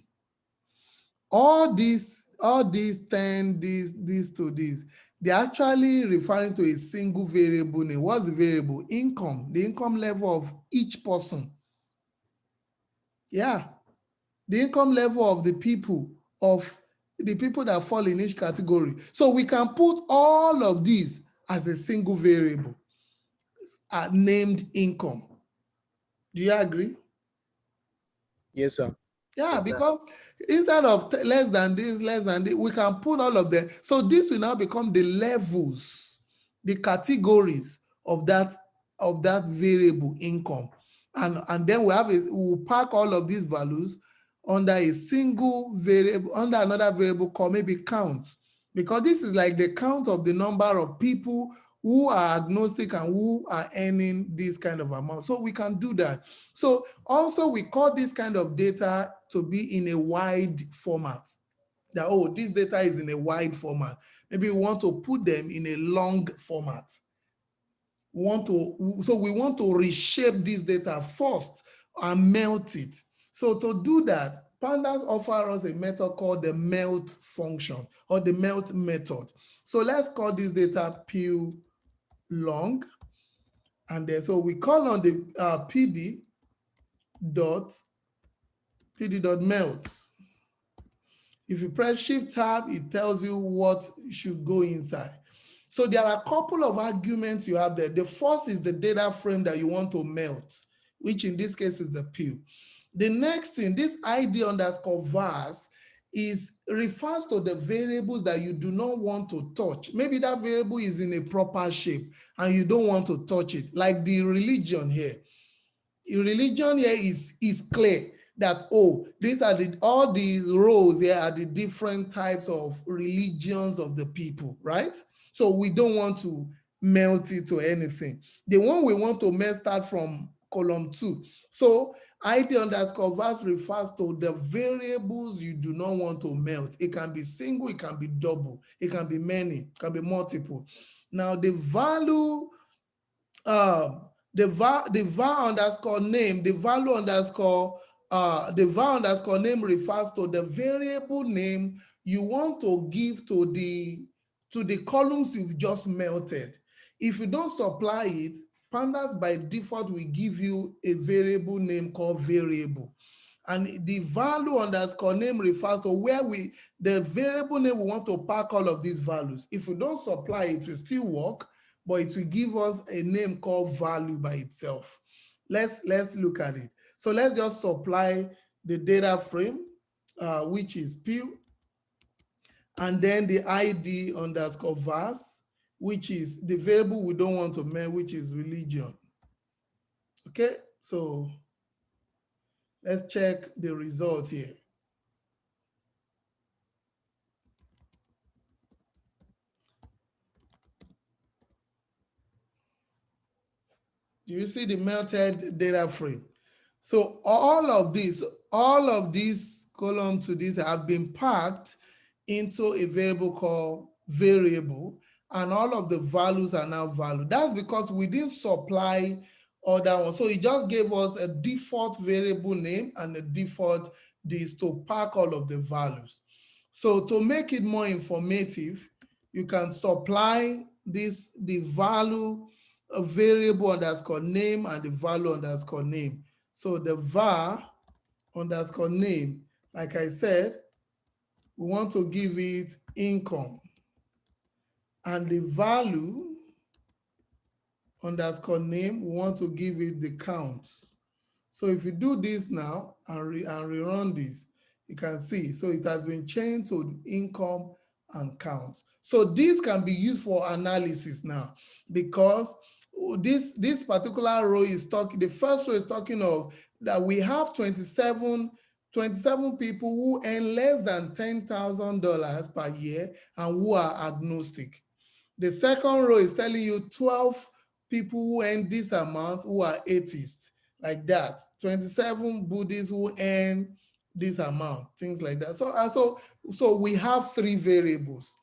All these 10, this to this, they're actually referring to a single variable name. What's the variable? Income, the income level of each person. Yeah, the income level of the people that fall in each category. So we can put all of these as a single variable named income. Do you agree? Yes, sir. Yeah, Yes, because instead of less than this, we can put all of them. So this will now become the levels, the categories of that variable income. And then we'll pack all of these values under a single variable, under another variable called maybe count. Because this is like the count of the number of people who are agnostic and who are earning this kind of amount. So we can do that. So also we call this kind of data to be in a wide format. That, oh, this data is in a wide format. Maybe we want to put them in a long format. We want to reshape this data first and melt it. So to do that, Pandas offer us a method called the melt function or the melt method. So let's call this data P long. And then, so we call on the PD dot melt. If you press Shift Tab, it tells you what should go inside. So there are a couple of arguments you have there. The first is the data frame that you want to melt, which in this case is the P. The next thing, this ID underscore vars refers to the variables that you do not want to touch. Maybe that variable is in a proper shape and you don't want to touch it, like the religion here. Religion here is clear that, oh, these are all the rows here are the different types of religions of the people, right? So we don't want to melt it to anything. The one we want to melt start from column 2. So ID underscore vars refers to the variables you do not want to melt. It can be single, it can be double, it can be many, it can be multiple. Now the value the var underscore name, the value underscore name refers to the variable name you want to give to the columns you've just melted. If you don't supply it, Pandas by default will give you a variable name called variable. And the value underscore name refers to where the variable name we want to pack all of these values. If we don't supply it, it will still work, but it will give us a name called value by itself. Let's look at it. So let's just supply the data frame, which is P, and then the ID underscore vars, which is the variable we don't want to melt, which is religion. Okay, so let's check the result here. You see the melted data frame. So all of these columns to this have been packed into a variable called variable, and all of the values are now valued. That's because we didn't supply other ones. So it just gave us a default variable name and a default this to pack all of the values. So to make it more informative, you can supply the value a variable underscore name and the value underscore name. So the var underscore name, like I said, we want to give it income, and the value underscore name, we want to give it the count. So if you do this now and rerun this, you can see, so it has been changed to income and count. So this can be used for analysis now, because this particular row is talking, the first row is talking of that we have 27 people who earn less than $10,000 per year and who are agnostic. The second row is telling you 12 people who earn this amount who are atheists, like that. 27 Buddhists who earn this amount, things like that. So we have 3 variables.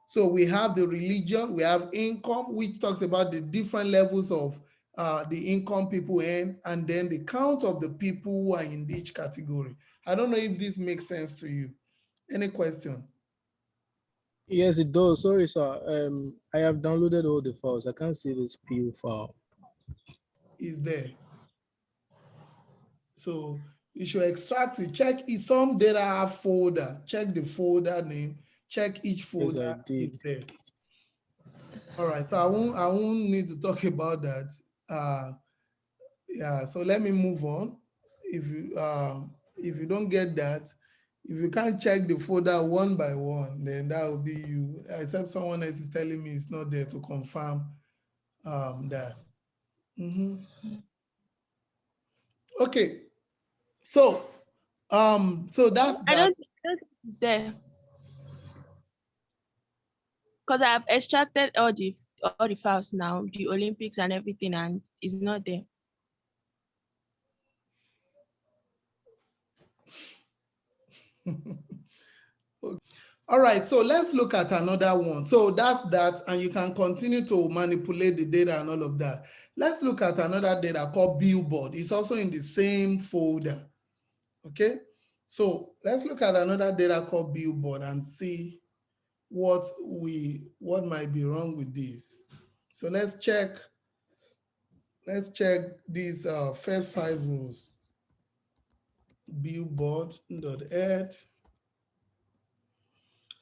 So we have the religion, we have income, which talks about the different levels of the income people earn, and then the count of the people who are in each category. I don't know if this makes sense to you. Any question? Yes, it does. Sorry, sir. I have downloaded all the files. I can't see this PU file. Is there. So you should extract it. Check if some data have folder. Check the folder name. Check each folder Yes, I is did. there. All right. So I won't need to talk about that. Yeah. So let me move on. If you don't get that, if you can't check the folder one by one, then that will be you. Except someone else is telling me it's not there to confirm that. Okay. So that's I that. don't think it's there because I have extracted all the files now, the Olympics and everything, and it's not there. All right, so let's look at another one. So that's that, and you can continue to manipulate the data and all of that. Let's look at another data called billboard. It's also in the same folder. Okay, so let's look at another data called billboard and see what might be wrong with this. So let's check these first 5 rows. Billboard.add.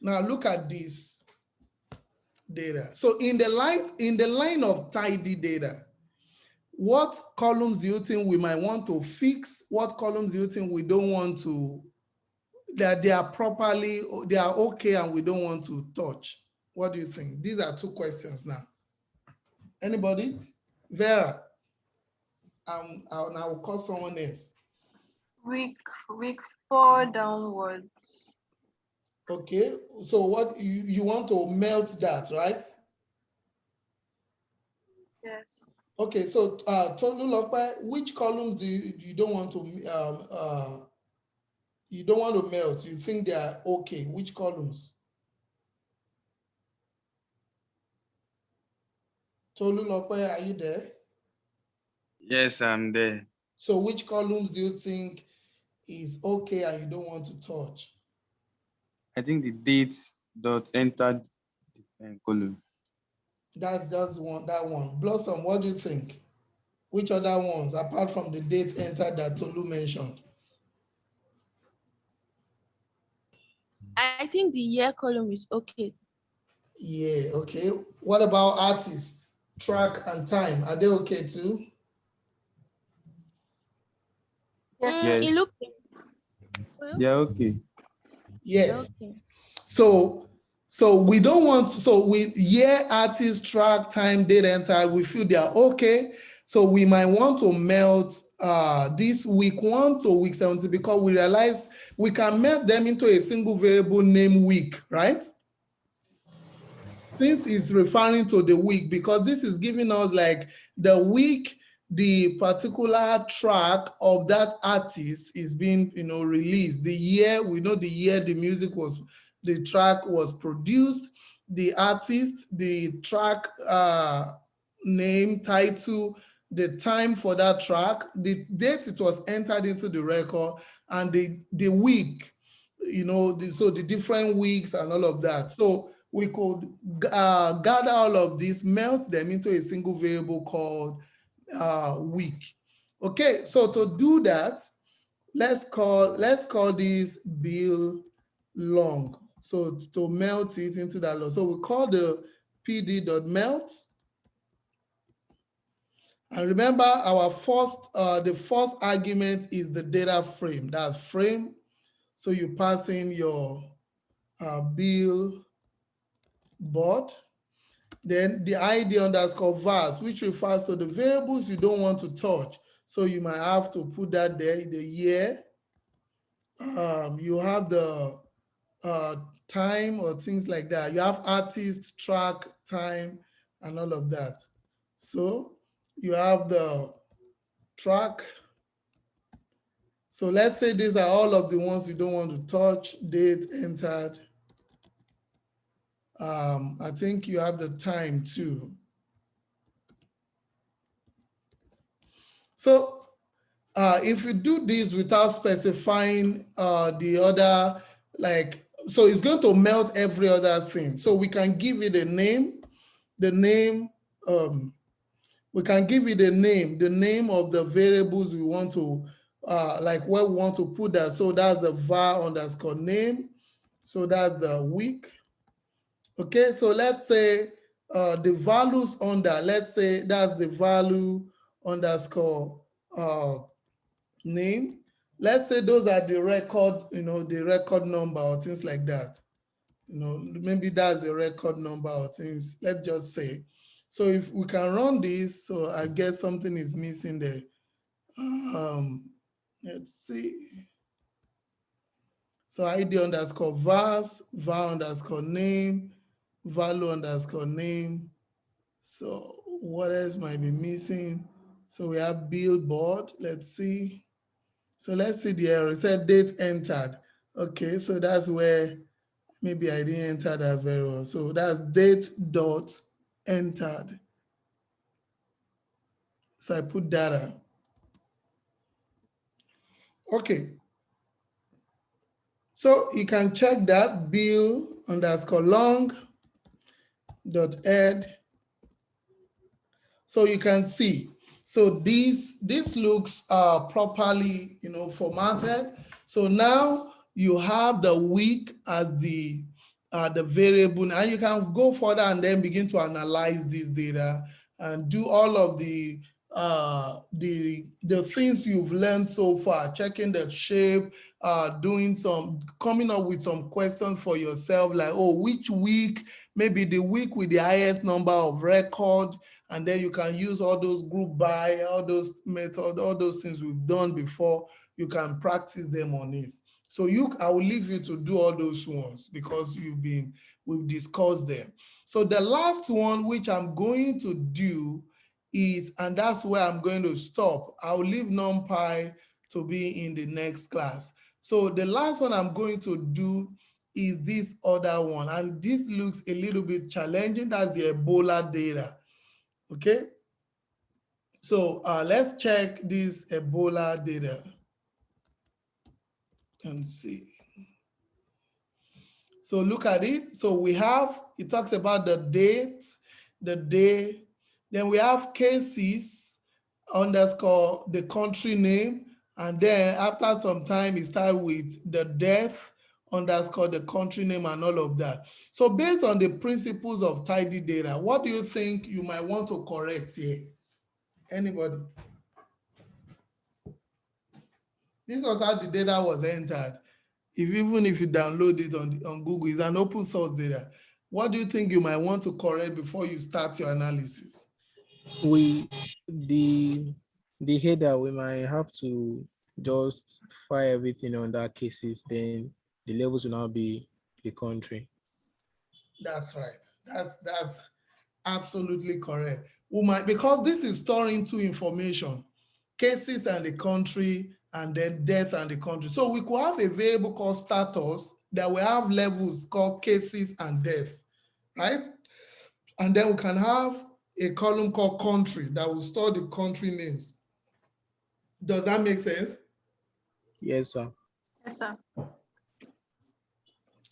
Now look at this data. So in the line of tidy data, what columns do you think we might want to fix? What columns do you think we don't want to, that they are okay and we don't want to touch? What do you think? These are 2 questions now. Anybody? Vera. I'll call someone else. Week 4 downwards. Okay, so what you want to melt that, right? Yes. Okay, so Tolulope, which columns do you don't want to melt? You think they are okay? Which columns? Tolulope, are you there? Yes, I'm there. So which columns do you think is okay and you don't want to touch? I think the date dot entered column. That's that one. Blossom, what do you think? Which other ones apart from the date entered that Tolu mentioned? I think the year column is okay. Yeah, okay. What about artists, track and time? Are they okay too? Yes. Yes. It looks Yeah, okay. Yes. okay. So we don't want to, so with year, artist, track, time, date entered, we feel they are okay. So we might want to melt this week 1 to week 70 because we realize we can melt them into a single variable named week, right? Since it's referring to the week, because this is giving us like the week, the particular track of that artist is being, released. The year, we know the year the track was produced, the artist, the track name, title, the time for that track, the date it was entered into the record, and the week, so the different weeks and all of that. So we could gather all of this, melt them into a single variable called week. Okay, so to do that, let's call this bill long. So to melt it into that long. So we call the pd.melt. And remember our the first argument is the data frame. That's frame. So you pass in your bill board. Then the ID underscore vars, which refers to the variables you don't want to touch. So you might have to put that there, the year. You have the time or things like that. You have artist, track, time, and all of that. So you have the track. So let's say these are all of the ones you don't want to touch, date entered. I think you have the time too. So if you do this without specifying the other, so it's going to melt every other thing. So we can give it a name, we can give it a name, the name of the variables we want to, where we want to put that. So that's the var underscore name. So that's the week. Okay, so let's say the values under, let's say that's the value underscore name. Let's say those are the record, the record number or things like that. Maybe that's the record number or things, let's just say. So if we can run this, so I guess something is missing there. Let's see. So ID underscore vars, var underscore name, value underscore name. So what else might be missing? So we have billboard, let's see. So let's see the error. It said date entered. Okay, so that's where maybe I didn't enter that very well. So that's date dot entered. So I put data. Okay. So you can check that bill underscore long dot add. So you can see. So this looks properly, formatted. So now you have the week as the variable, and you can go further and then begin to analyze this data and do all of the things you've learned so far, checking the shape, coming up with some questions for yourself, like, oh, which week, maybe the week with the highest number of record, and then you can use all those group by, all those methods, all those things we've done before. You can practice them on it. So I will leave you to do all those ones because we've discussed them. So the last one, which I'm going to do is, and that's where I'm going to stop. I'll leave NumPy to be in the next class. So the last one I'm going to do is this other one. And this looks a little bit challenging. That's the Ebola data. Okay. So let's check this Ebola data and see. So look at it. So it talks about the date, the day, then we have cases underscore the country name, and then after some time it starts with the death underscore the country name and all of that. So based on the principles of tidy data, what do you think you might want to correct here? Anybody? This was how the data was entered. Even if you download it on Google, it's an open source data. What do you think you might want to correct before you start your analysis? The header, we might have to just fire everything on that cases, then the levels will now be the country. That's right. That's absolutely correct. Because this is storing two information, cases and the country, and then death and the country. So we could have a variable called status that will have levels called cases and death, right? And then we can have a column called country that will store the country names. Does that make sense? Yes, sir. Yes, sir.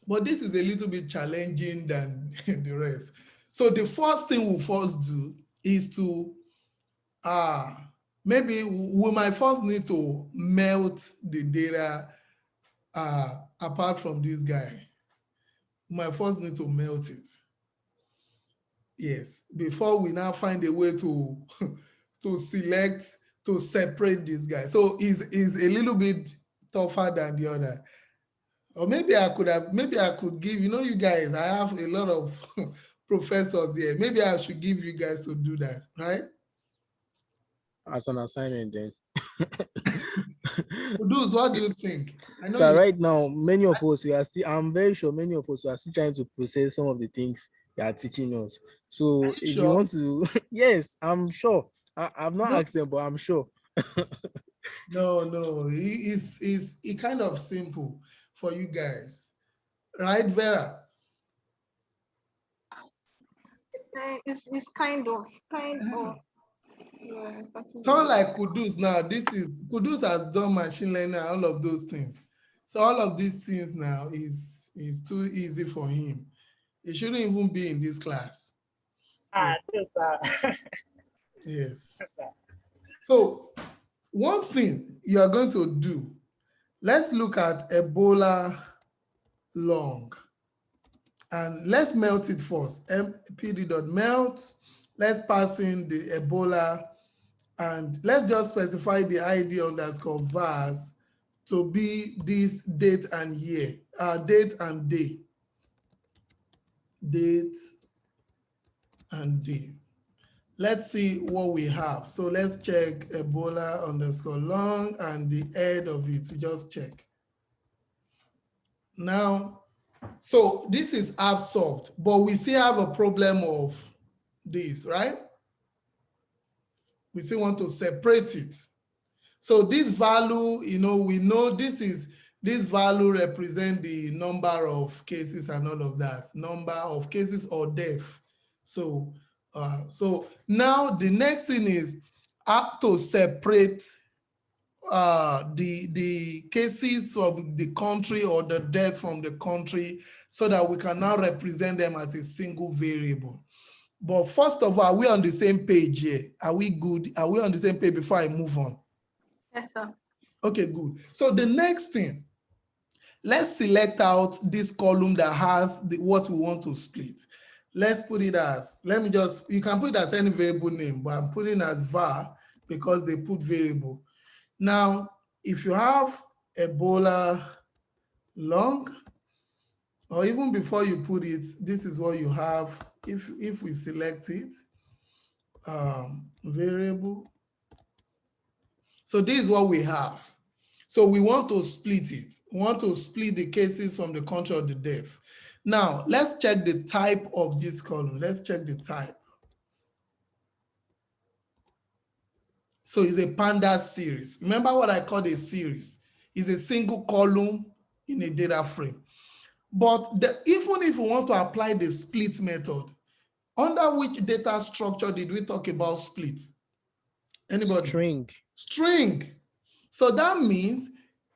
But this is a little bit challenging than the rest. So the first thing we'll first do is to maybe we might first need to melt the data apart from this guy. We might first need to melt it. Yes, before we now find a way to to separate this guy. So is a little bit tougher than the other. Or maybe I could give, you guys, I have a lot of professors here. Maybe I should give you guys to do that, right? As an assignment then. Kudus, what do you think? So right now, many of us, I'm very sure many of us are still trying to process some of the things they are teaching us. So if you want to, yes, I'm sure. I've not asked them, but I'm sure. No, it's kind of simple for you guys, right, Vera? It's kind of. Yeah, sound like Kudus now. Kudus has done machine learning and all of those things. So all of these things now is too easy for him. He shouldn't even be in this class. Yes, sir. Yes. Yes, sir. So one thing you are going to do, let's look at Ebola long. And let's melt it first. pd.melt. Let's pass in the Ebola, and let's just specify the ID underscore vars to be this date and year, date and day. Date and day. Let's see what we have. So let's check Ebola underscore long and the head of it. Just check. Now, so this is half solved, but we still have a problem of this, right? We still want to separate it. So this value, we know this value represents the number of cases and all of that, number of cases or death. So, so now the next thing is up to separate the cases from the country or the death from the country so that we can now represent them as a single variable. But first of all, are we on the same page here? Are we good? Are we on the same page before I move on? Yes, sir. Okay, good. So the next thing, let's select out this column that has what we want to split. Let's put it as, you can put it as any variable name, but I'm putting as var because they put variable. Now, if you have Ebola long, or even before you put it, this is what you have. If we select it, variable. So this is what we have. So we want to split it. We want to split the cases from the country of the death. Now, let's check the type of this column. Let's check the type. So it's a Pandas series. Remember what I called a series? It's a single column in a data frame. But even if we want to apply the split method, under which data structure did we talk about split? Anybody? String. String. So that means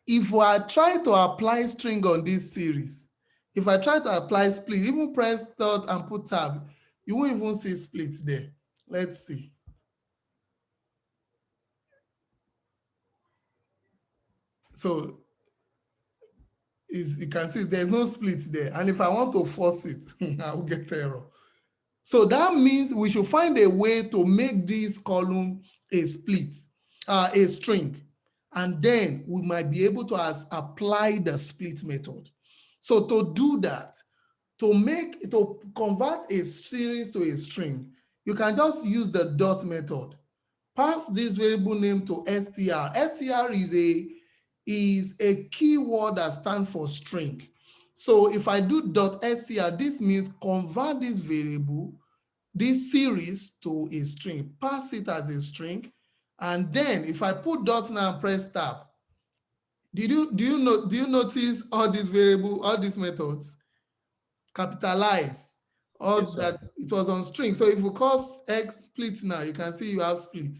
if I try to apply string on this series, if I try to apply split, even press dot and put tab, you won't even see split there. Let's see. So you can see there's no split there. And if I want to force it, I will get error. So that means we should find a way to make this column a split, a string. And then we might be able to apply the split method. So to do that, to convert a series to a string, you can just use the dot method. Pass this variable name to str. Str is a keyword that stands for string. So if I do dot str, this means convert this variable, this series, to a string. Pass it as a string. And then if I put dot now and press tab, do you notice all these variables, all these methods capitalize, all Yes, that it was on string. So if we call x split now, you can see you have split.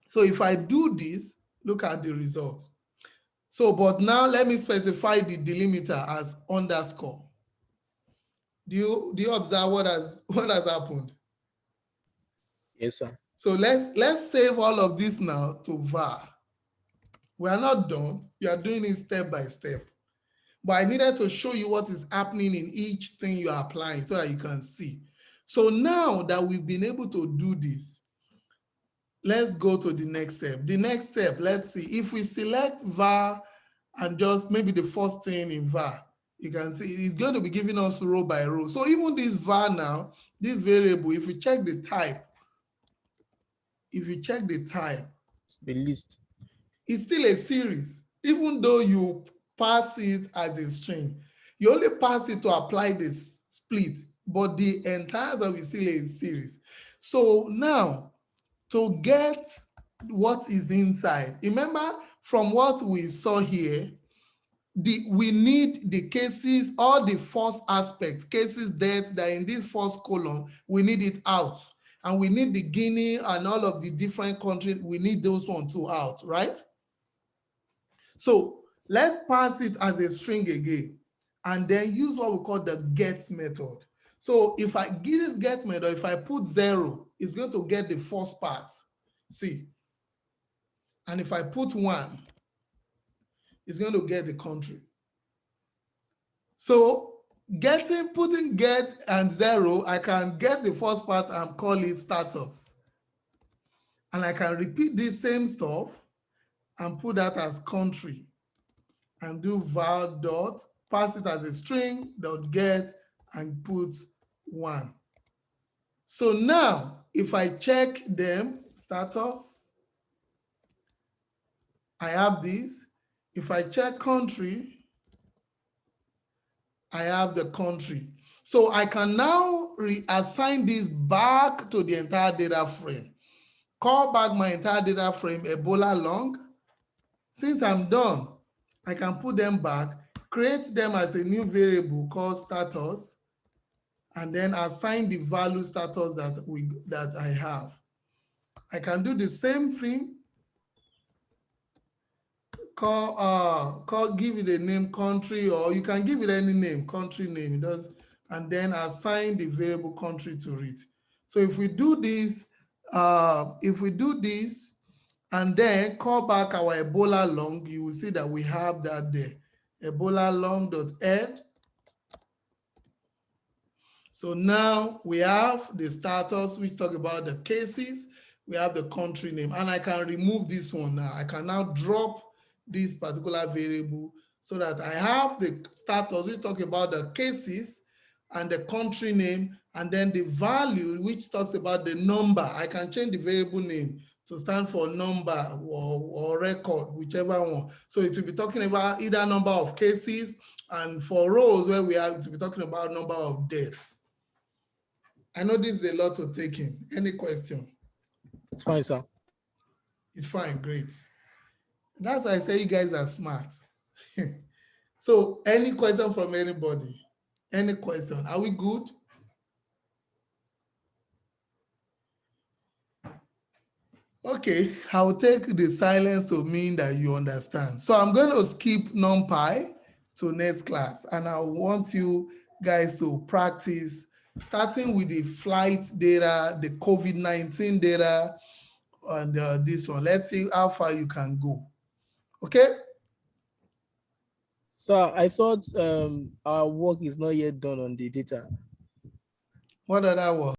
So if I do this, look at the result. So, but now let me specify the delimiter as underscore. Do you observe what has happened? Yes, sir. So let's save all of this now to var. We are not done. You are doing it step by step. But I needed to show you what is happening in each thing you are applying so that you can see. So now that we've been able to do this, let's go to the next step. The next step, let's see. If we select var and just maybe the first thing in var, you can see it's going to be giving us row by row. So even this var now, this variable, if you check the type, The list. it's still a series, even though you pass it as a string. You only pass it to apply this split, but the entire stuff is still a series. So now, to get what is inside, remember from what we saw here, we need the cases, all the first aspects, cases that in this first column, we need it out. And we need the Guinea and all of the different countries, we need those ones too out, right? So let's pass it as a string again, and then use what we call the get method. So if I give this get method, if I put 0, it's going to get the first part. See, and if I put 1, it's going to get the country. So putting get and 0, I can get the first part and call it status. And I can repeat this same stuff and put that as country and do var dot, pass it as a string, dot get, and put 1. So now, if I check them, status, I have this. If I check country, I have the country. So I can now reassign this back to the entire data frame. Call back my entire data frame, Ebola long. Since I'm done, I can put them back, create them as a new variable called status, and then assign the value status that I have. I can do the same thing. Give it a name country, or you can give it any name, country name. and then assign the variable country to it. So if we do this, and then call back our Ebola long, you will see that we have that there. Ebola long.head. So now we have the status, which talk about the cases. We have the country name, and I can remove this one now. I can now drop this particular variable so that I have the status, which talk about the cases and the country name, and then the value, which talks about the number. I can change the variable name to stand for number or record, whichever one. So it will be talking about either number of cases, and for rows where we are, it will be talking about number of deaths. I know this is a lot to take in. Any question? It's fine, sir. It's fine, great. That's why I say you guys are smart. So any question from anybody? Any question? Are we good? Okay, I'll take the silence to mean that you understand. So I'm going to skip NumPy to next class, and I want you guys to practice starting with the flight data, the COVID-19 data, and this one. Let's see how far you can go. Okay? So I thought our work is not yet done on the data. What other work?